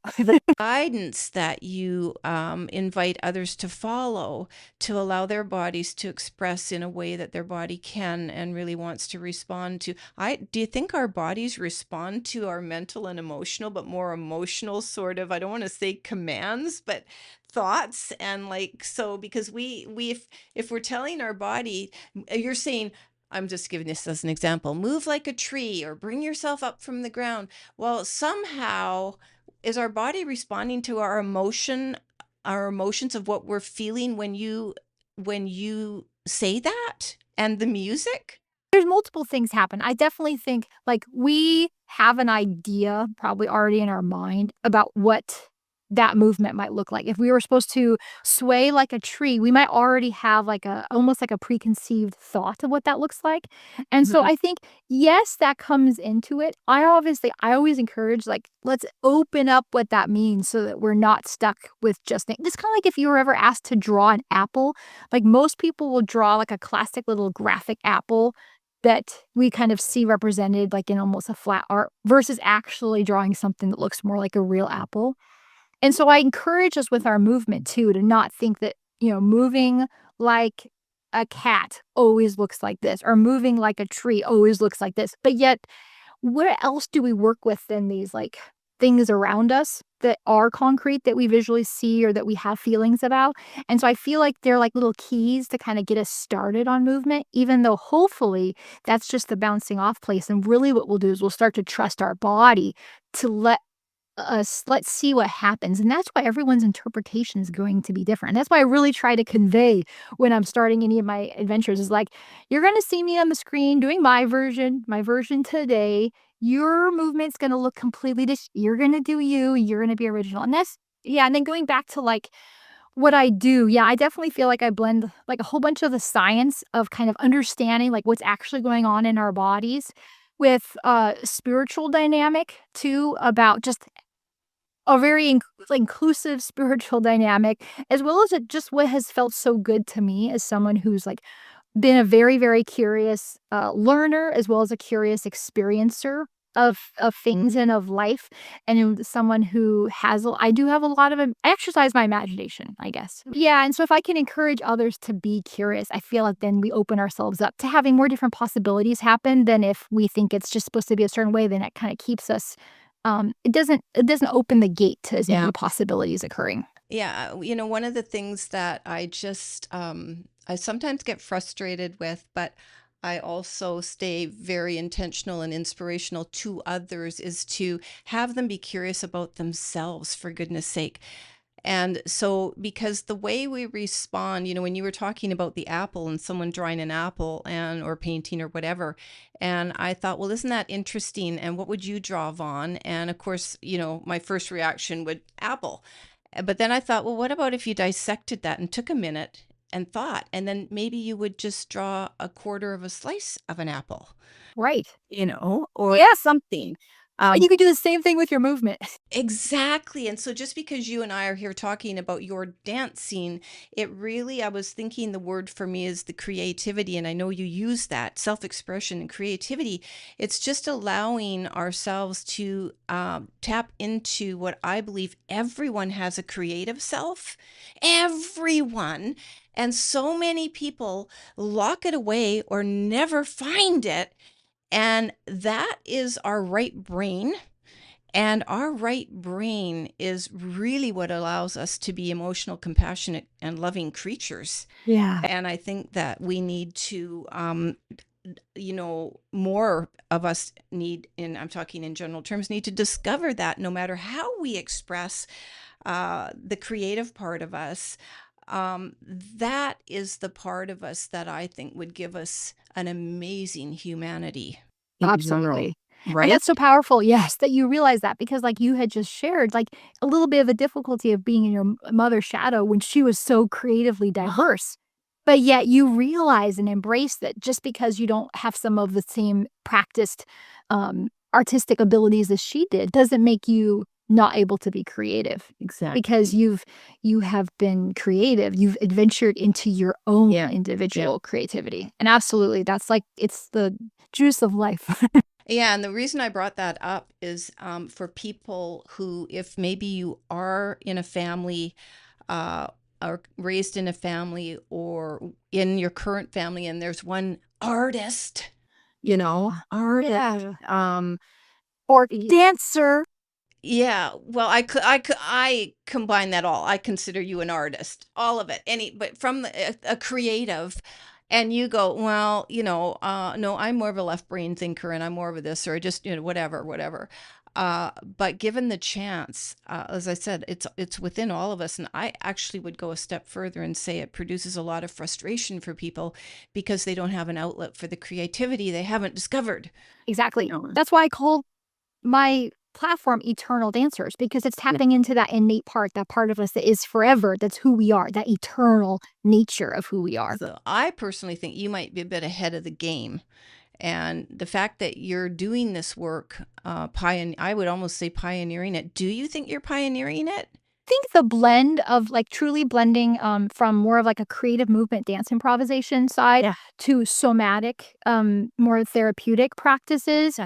guidance that you invite others to follow to allow their bodies to express in a way that their body can and really wants to respond to. Do you think our bodies respond to our mental and emotional, but more emotional sort of, I don't want to say commands, but thoughts? And like, so because if we're telling our body, you're saying, I'm just giving this as an example, move like a tree or bring yourself up from the ground. Well, somehow is our body responding to our emotions of what we're feeling when you say that and the music? There's multiple things happen. I definitely think, like, we have an idea probably already in our mind about what that movement might look like. If we were supposed to sway like a tree, we might already have, like, a almost like a preconceived thought of what that looks like, and so Mhm. I think, yes, that comes into it. I always encourage, like, let's open up what that means so that we're not stuck with just think it's kinda like if you were ever asked to draw an apple, like, most people will draw, like, a classic little graphic apple that we kind of see represented, like, in almost a flat art versus actually drawing something that looks more like a real apple. And so I encourage us with our movement too to not think that, moving like a cat always looks like this or moving like a tree always looks like this. But yet where else do we work with than these, like, things around us that are concrete that we visually see or that we have feelings about? And so I feel like they're like little keys to kinda get us started on movement, even though hopefully that's just the bouncing off place, and really what we'll do is we'll start to trust our body to let's see what happens, and that's why everyone's interpretation is going to be different. And that's why I really try to convey when I'm starting any of my adventures is like, "You're gonna see me on the screen doing my version today. Your movement's gonna look completely you're gonna do you, you're gonna be original." And that's yeah, and then going back to, like, what I do, yeah, I definitely feel like I blend, like, a whole bunch of the science of kind of understanding, like, what's actually going on in our bodies with, spiritual dynamic too, about just a very inclusive spiritual dynamic, as well as it just what has felt so good to me as someone who's, like, been a very, very curious, learner as well as a curious experiencer of things and of life, and someone who has I do have a lot of I exercise my imagination, I guess. Yeah, and so if I can encourage others to be curious, I feel like then we open ourselves up to having more different possibilities happen than if we think it's just supposed to be a certain way, then it kinda keeps us, it doesn't open the gate to as Yeah. many possibilities occurring. Yeah, one of the things that I sometimes get frustrated with, but I also stay very intentional and inspirational to others is to have them be curious about themselves, for goodness sake. And so, because the way we respond, when you were talking about the apple and someone drawing an apple and or painting or whatever, and I thought, well, isn't that interesting? And what would you draw, Vaughn? And of course, my first reaction would apple. But then I thought, well, what about if you dissected that and took a minute and thought, and then maybe you would just draw a quarter of a slice of an apple. Right. Or Yeah, something. and Um, you could do the same thing with your movement. Exactly. And so just because you and I are here talking about your dancing, I was thinking the word for me is the creativity. And I know you use that self expression and creativity. It's just allowing ourselves to tap into what I believe everyone has a creative self. Everyone. And so many people lock it away or never find it. And that is our right brain, and our right brain is really what allows us to be emotional, compassionate, and loving creatures. Yeah. And I think that we need to, more of us need, and I'm talking in general terms, need to discover that no matter how we express the creative part of us, that is the part of us that I think would give us an amazing humanity. in general, Absolutely. And right? that's so powerful, yes, that you realize that because, like, you had just shared, like, a little bit of a difficulty of being in your mother's shadow when she was so creatively diverse. But yet you realize and embrace that just because you don't have some of the same practiced, artistic abilities as she did, doesn't make you not able to be creative. Exactly. Because you have been creative, you've adventured into your own individual creativity, and absolutely, that's like it's the juice of life. Yeah, and the reason I brought that up is for people who, if maybe you are in a family, uh, or raised in a family, or in your current family, and there's one artist. Artist, Or dancer. Yeah, well, I combine that all. I consider you an artist, all of it. But from a creative, and you go, well, no, I'm more of a left brain thinker, and I'm more of a this, or just whatever, whatever. But given the chance, as I said, it's within all of us, and I actually would go a step further and say it produces a lot of frustration for people because they don't have an outlet for the creativity they haven't discovered. Exactly. That's why I call my platform Eternal Dancers, because it's tapping into that innate part, that part of us that is forever, that's who we are, that eternal nature of who we are. So I personally think you might be a bit ahead of the game. And the fact that you're doing this work, I would almost say pioneering it. Do you think you're pioneering it? Think the blend of like truly blending from more of like a creative movement dance improvisation side to somatic, more therapeutic practices,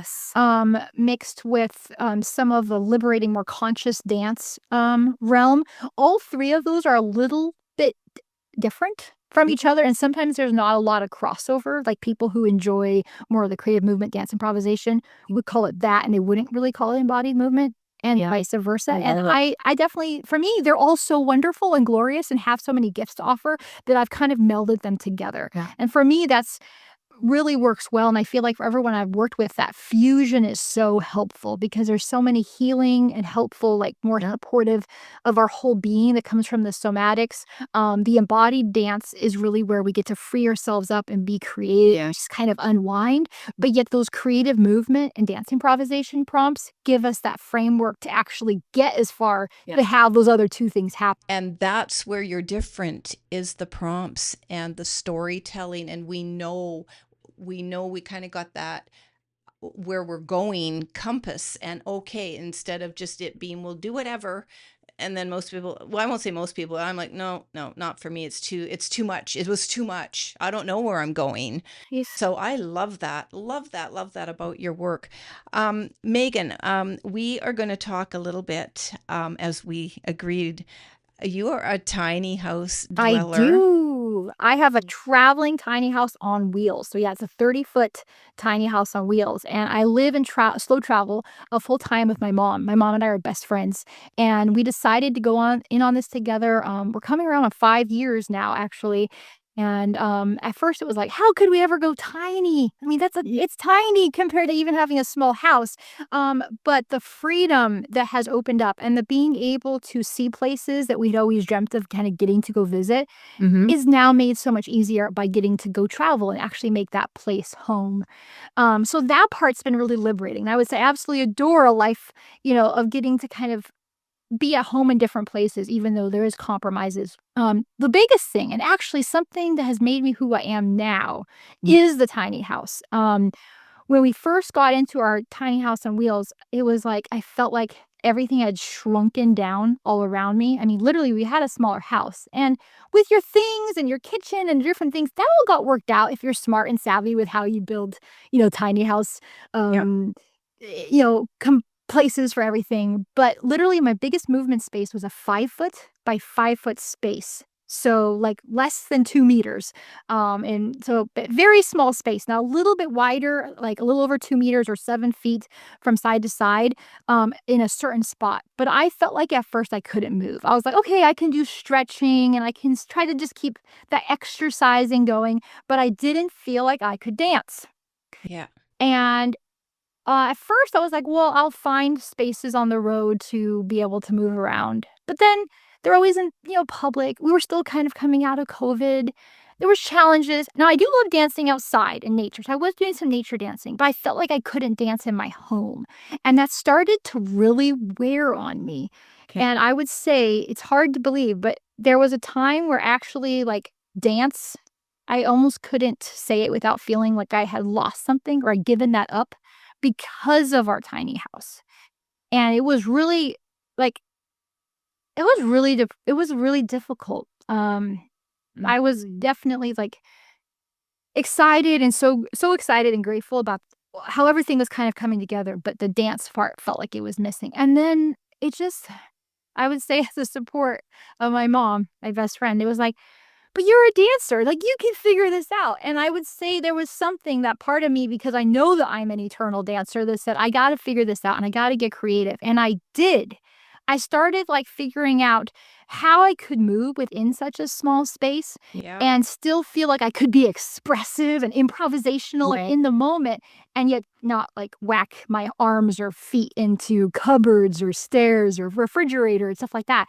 mixed with some of the liberating, more conscious dance realm. All three of those are a little bit different from each other, and sometimes there's not a lot of crossover. Like people who enjoy more of the creative movement dance improvisation would call it that, and they wouldn't really call it embodied movement, and vice versa. And I definitely, for me, they're all so wonderful and glorious and have so many gifts to offer that I've kind of melded them together. And for me, that's really works well, and I feel like for everyone I've worked with, that fusion is so helpful because there's so many healing and helpful, like more supportive of our whole being that comes from the somatics. The embodied dance is really where we get to free ourselves up and be creative, just kind of unwind. But yet those creative movement and dance improvisation prompts give us that framework to actually get as far to have those other two things happen. And that's where you're different, is the prompts and the storytelling. And we kind of got that where we're going compass, and okay, instead of just it being, we'll do whatever. And then most people, well, I won't say most people, I'm like, no, no, not for me. It's too much. It was too much. I don't know where I'm going. Yes. So I love that. Love that. Love that about your work. Megan, we are going to talk a little bit, as we agreed. You are a tiny house dweller. I do. I have a traveling tiny house on wheels. So yeah, it's a 30-foot tiny house on wheels. And I live in slow travel full time with my mom. My mom and I are best friends. And we decided to go on this together. We're coming around on 5 years now, actually. And at first it was like, how could we ever go tiny? I mean, it's tiny compared to even having a small house. But the freedom that has opened up and the being able to see places that we'd always dreamt of kind of getting to go visit is now made so much easier by getting to go travel and actually make that place home. So that part's been really liberating. And I would say I absolutely adore a life, of getting to kind of be at home in different places, even though there is compromises. The biggest thing, and actually something that has made me who I am now, is the tiny house. When we first got into our tiny house on wheels, it was like I felt like everything had shrunken down all around me. I mean, literally, we had a smaller house. And with your things and your kitchen and different things, that all got worked out if you're smart and savvy with how you build, tiny house, places for everything. But literally, my biggest movement space was a 5 foot by 5 foot space. So like less than 2 meters. And so very small space. Now a little bit wider, like a little over 2 meters or 7 feet from side to side, in a certain spot. But I felt like at first I couldn't move. I was like, okay, I can do stretching and I can try to just keep that exercising going, but I didn't feel like I could dance. Yeah. And at first, I was like, well, I'll find spaces on the road to be able to move around. But then they're always in, public. We were still kind of coming out of COVID. There was challenges. Now, I do love dancing outside in nature. So I was doing some nature dancing, but I felt like I couldn't dance in my home. And that started to really wear on me. Okay. And I would say it's hard to believe, but there was a time where actually like dance I almost couldn't say it without feeling like I had lost something or I'd given that up because of our tiny house. And it was really like it was really difficult. I was definitely like excited and so excited and grateful about how everything was kind of coming together, but the dance part felt like it was missing. And then it just I would say as the support of my mom, my best friend, it was like, but you're a dancer. Like, you can figure this out. And I would say there was something that part of me, because I know that I'm an eternal dancer, that said, I got to figure this out and I got to get creative. And I did. I started like figuring out how I could move within such a small space Yeah. and still feel like I could be expressive and improvisational in the moment and yet not like whack my arms or feet into cupboards or stairs or refrigerator and stuff like that.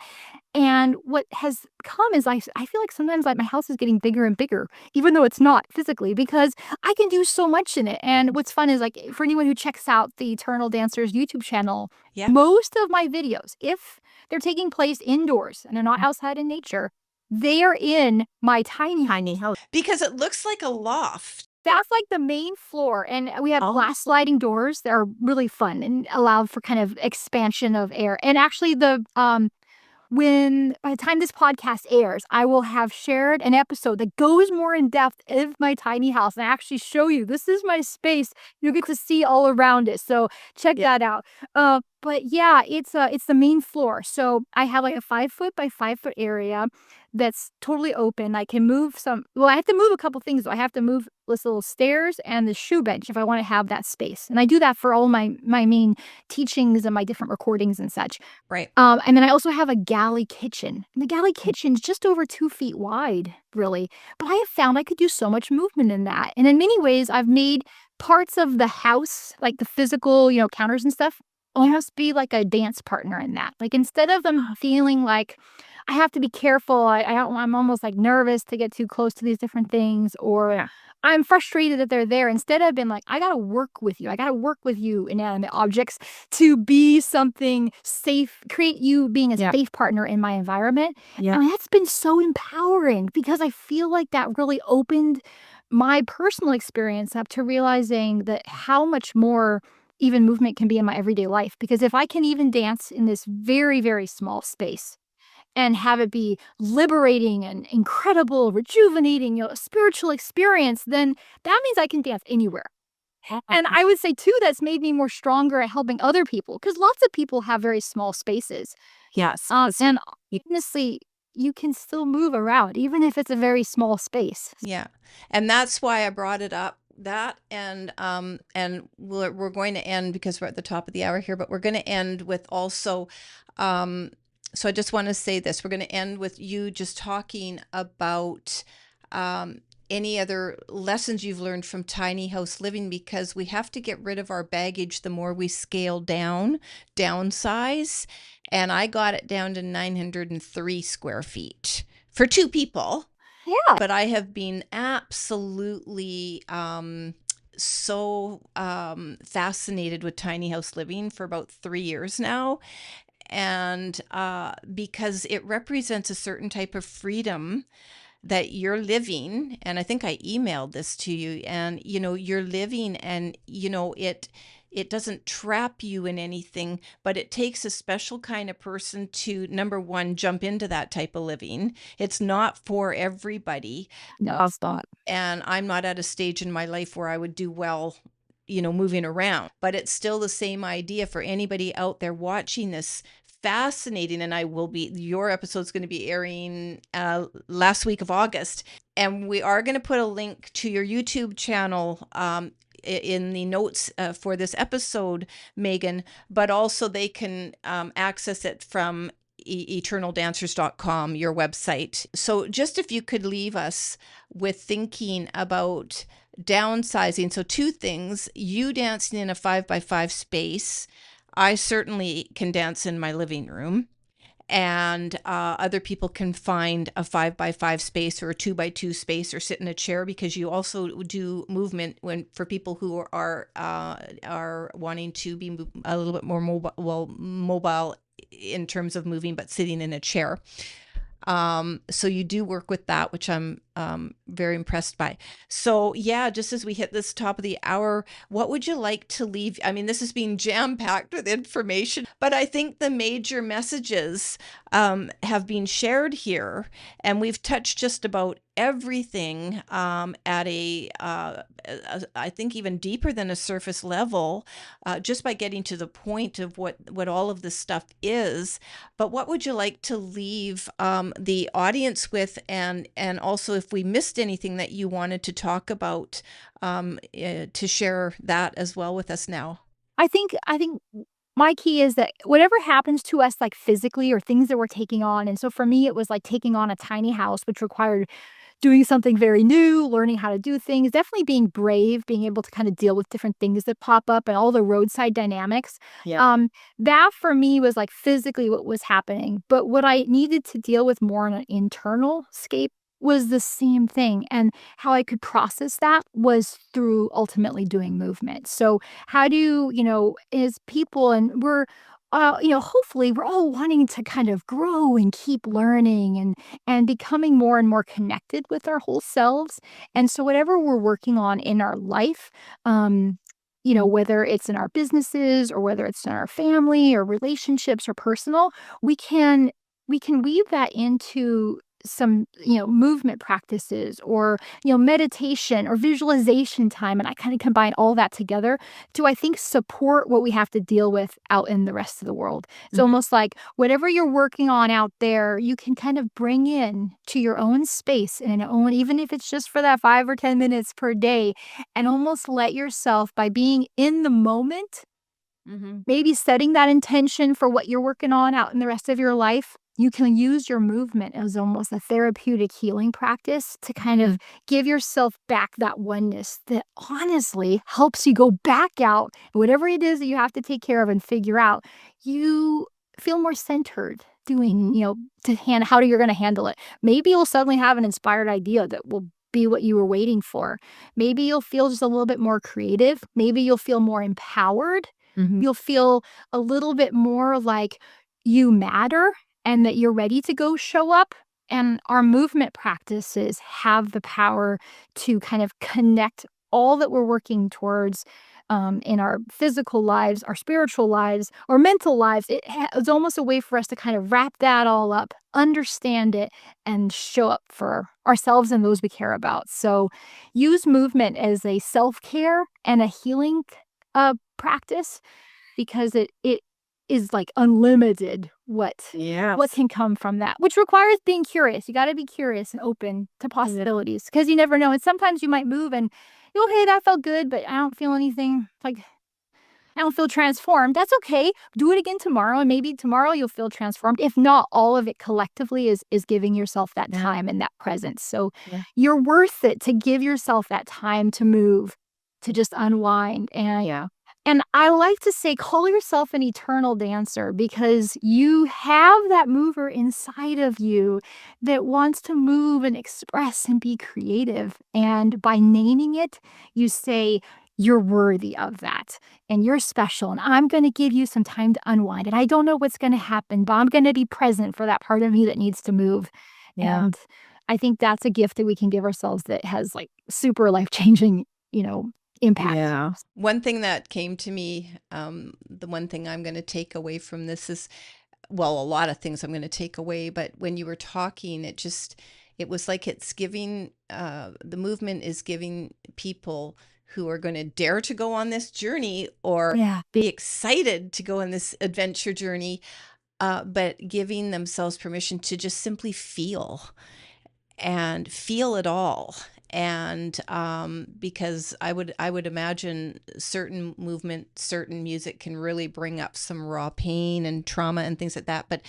And what has come is I feel like sometimes like my house is getting bigger and bigger, even though it's not physically, because I can do so much in it. And what's fun is like for anyone who checks out the Eternal Dancers YouTube channel, Yeah. most of my videos, if they're taking place indoors and they're not outside in nature, they are in my tiny house. Because it looks like a loft. That's like the main floor, and we have glass sliding doors that are really fun and allow for kind of expansion of air. And actually when by the time this podcast airs, I will have shared an episode that goes more in depth of my tiny house and I actually show you this is my space. You'll get to see all around it. So check that out. But yeah, it's the main floor. So I have like a 5 foot by 5 foot area that's totally open. I can move I have to move a couple things though. I have to move this little stairs and the shoe bench if I want to have that space. And I do that for all my main teachings and my different recordings and such. Right. And then I also have a galley kitchen. And the galley kitchen's just over 2 feet wide, really. But I have found I could do so much movement in that. And in many ways, I've made parts of the house, like the physical, counters and stuff, almost be like a dance partner in that. Like instead of them feeling like I have to be careful, I'm almost like nervous to get too close to these different things, or I'm frustrated that they're there. Instead, I've been like, I gotta work with you. I gotta work with you, inanimate objects, to be something safe, create you being a safe partner in my environment. Yeah. And that's been so empowering because I feel like that really opened my personal experience up to realizing that how much more even movement can be in my everyday life. Because if I can even dance in this very, very small space, and have it be liberating and incredible, rejuvenating, a spiritual experience, then that means I can dance anywhere. And I would say too, that's made me more stronger at helping other people because lots of people have very small spaces. Yes. And honestly, you can still move around, even if it's a very small space. Yeah. And that's why I brought it up. That and we're going to end because we're at the top of the hour here, but we're going to end with also so I just want to say this. We're going to end with you just talking about any other lessons you've learned from tiny house living, because we have to get rid of our baggage the more we scale down, downsize. And I got it down to 903 square feet for 2 people. Yeah. But I have been absolutely so fascinated with tiny house living for about 3 years now. And because it represents a certain type of freedom that you're living. And I think I emailed this to you, and you're living, and it doesn't trap you in anything, but it takes a special kind of person to, number one, jump into that type of living. It's not for everybody. No, it's not. And I'm not at a stage in my life where I would do well, moving around, but it's still the same idea for anybody out there watching this. Fascinating. And your episode's going to be airing last week of August. And we are going to put a link to your YouTube channel in the notes for this episode, Megan, but also they can access it from eternaldancers.com, your website. So just if you could leave us with thinking about downsizing. So 2 things, you dancing in a 5x5 space. I certainly can dance in my living room, and other people can find a 5x5 space or a 2x2 space or sit in a chair, because you also do movement for people who are wanting to be a little bit more mobile in terms of moving, but sitting in a chair. So you do work with that, which I'm very impressed by. So yeah, just as we hit this top of the hour, what would you like to leave? I mean, this has been jam-packed with information, but I think the major messages have been shared here, and we've touched just about everything at I think even deeper than a surface level, just by getting to the point of what all of this stuff is. But what would you like to leave the audience with, and also if we missed anything that you wanted to talk about, to share that as well with us now? I think my key is that whatever happens to us, like, physically or things that we're taking on, and so for me, it was like taking on a tiny house, which required doing something very new, learning how to do things, definitely being brave, being able to kinda deal with different things that pop up and all the roadside dynamics. Yeah. Um, that for me was, like, physically what was happening, but what I needed to deal with more on an internal scape was the same thing, and how I could process that was through ultimately doing movement. So, how do as people, and hopefully we're all wanting to kind of grow and keep learning and becoming more and more connected with our whole selves. And so whatever we're working on in our life, whether it's in our businesses or whether it's in our family or relationships or personal, we can we can weave that into some movement practices or meditation or visualization time, and I kind of combine all that together to, I think, support what we have to deal with out in the rest of the world. It's Mhm. almost like whatever you're working on out there, you can kind of bring in to your own space and own, even if it's just for that 5 or 10 minutes per day, and almost let yourself, by being in the moment, Mhm. maybe setting that intention for what you're working on out in the rest of your life, you can use your movement as almost a therapeutic healing practice to kind of give yourself back that oneness that honestly helps you go back out, whatever it is that you have to take care of and figure out. You feel more centered doing, how you're going to handle it. Maybe you'll suddenly have an inspired idea that will be what you were waiting for. Maybe you'll feel just a little bit more creative. Maybe you'll feel more empowered. Mhm. You'll feel a little bit more like you matter and that you're ready to go show up. And our movement practices have the power to kind of connect all that we're working towards, in our physical lives, our spiritual lives, or mental lives. It's almost a way for us to kind of wrap that all up, understand it, and show up for ourselves and those we care about. So use movement as a self care and a healing practice, because it is, like, unlimited what Yes. can come from that, which requires being curious. You gotta be curious and open to possibilities, because you never know, and sometimes you might move and, "Okay, that felt good, but I don't feel anything, like, I don't feel transformed." That's okay. Do it again tomorrow, and maybe tomorrow you'll feel transformed. If not, all of it collectively is giving yourself that Yeah. time and that presence. So Yeah. you're worth it to give yourself that time to move, to just unwind, Yeah. and I like to say, call yourself an eternal dancer, because you have that mover inside of you that wants to move and express and be creative. And by naming it, you say, you're worthy of that and you're special. And I'm going to give you some time to unwind. And I don't know what's going to happen, but I'm going to be present for that part of me that needs to move. Yeah. And I think that's a gift that we can give ourselves that has, like, super life changing, impact. Yeah. One thing that came to me, the one thing I'm going to take away from this is, well, a lot of things I'm going to take away, but when you were talking, it was like it's giving, the movement is giving people who are going to dare to go on this journey or Yeah. be excited to go on this adventure journey, but giving themselves permission to just simply feel it all. And because I would imagine certain movement, certain music can really bring up some raw pain and trauma and things like that, but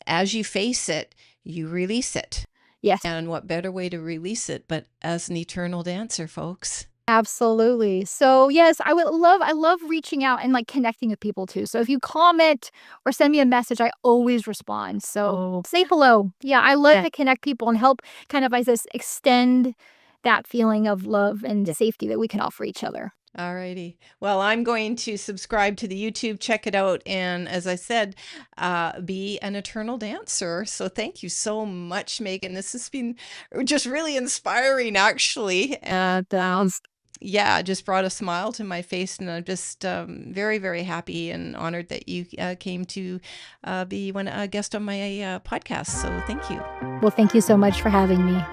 as you face it, you release it. Yes. And what better way to release it but as an eternal dancer, folks? Absolutely. So, yes, I love reaching out and, like, connecting with people too. So if you comment or send me a message, I always respond. So Oh, say hello. Yeah, I love yeah. to connect people and help kind of, I just extend that feeling of love and Yeah. safety that we can offer each other. Alrighty. Well, I'm going to subscribe to the YouTube, check it out, and as I said, be an eternal dancer. So thank you so much, Megan. This has been just really inspiring, actually. And Yeah, it just brought a smile to my face, and I'm just very, very happy and honored that you came to be a guest on my podcast. So thank you. Well, thank you so much for having me.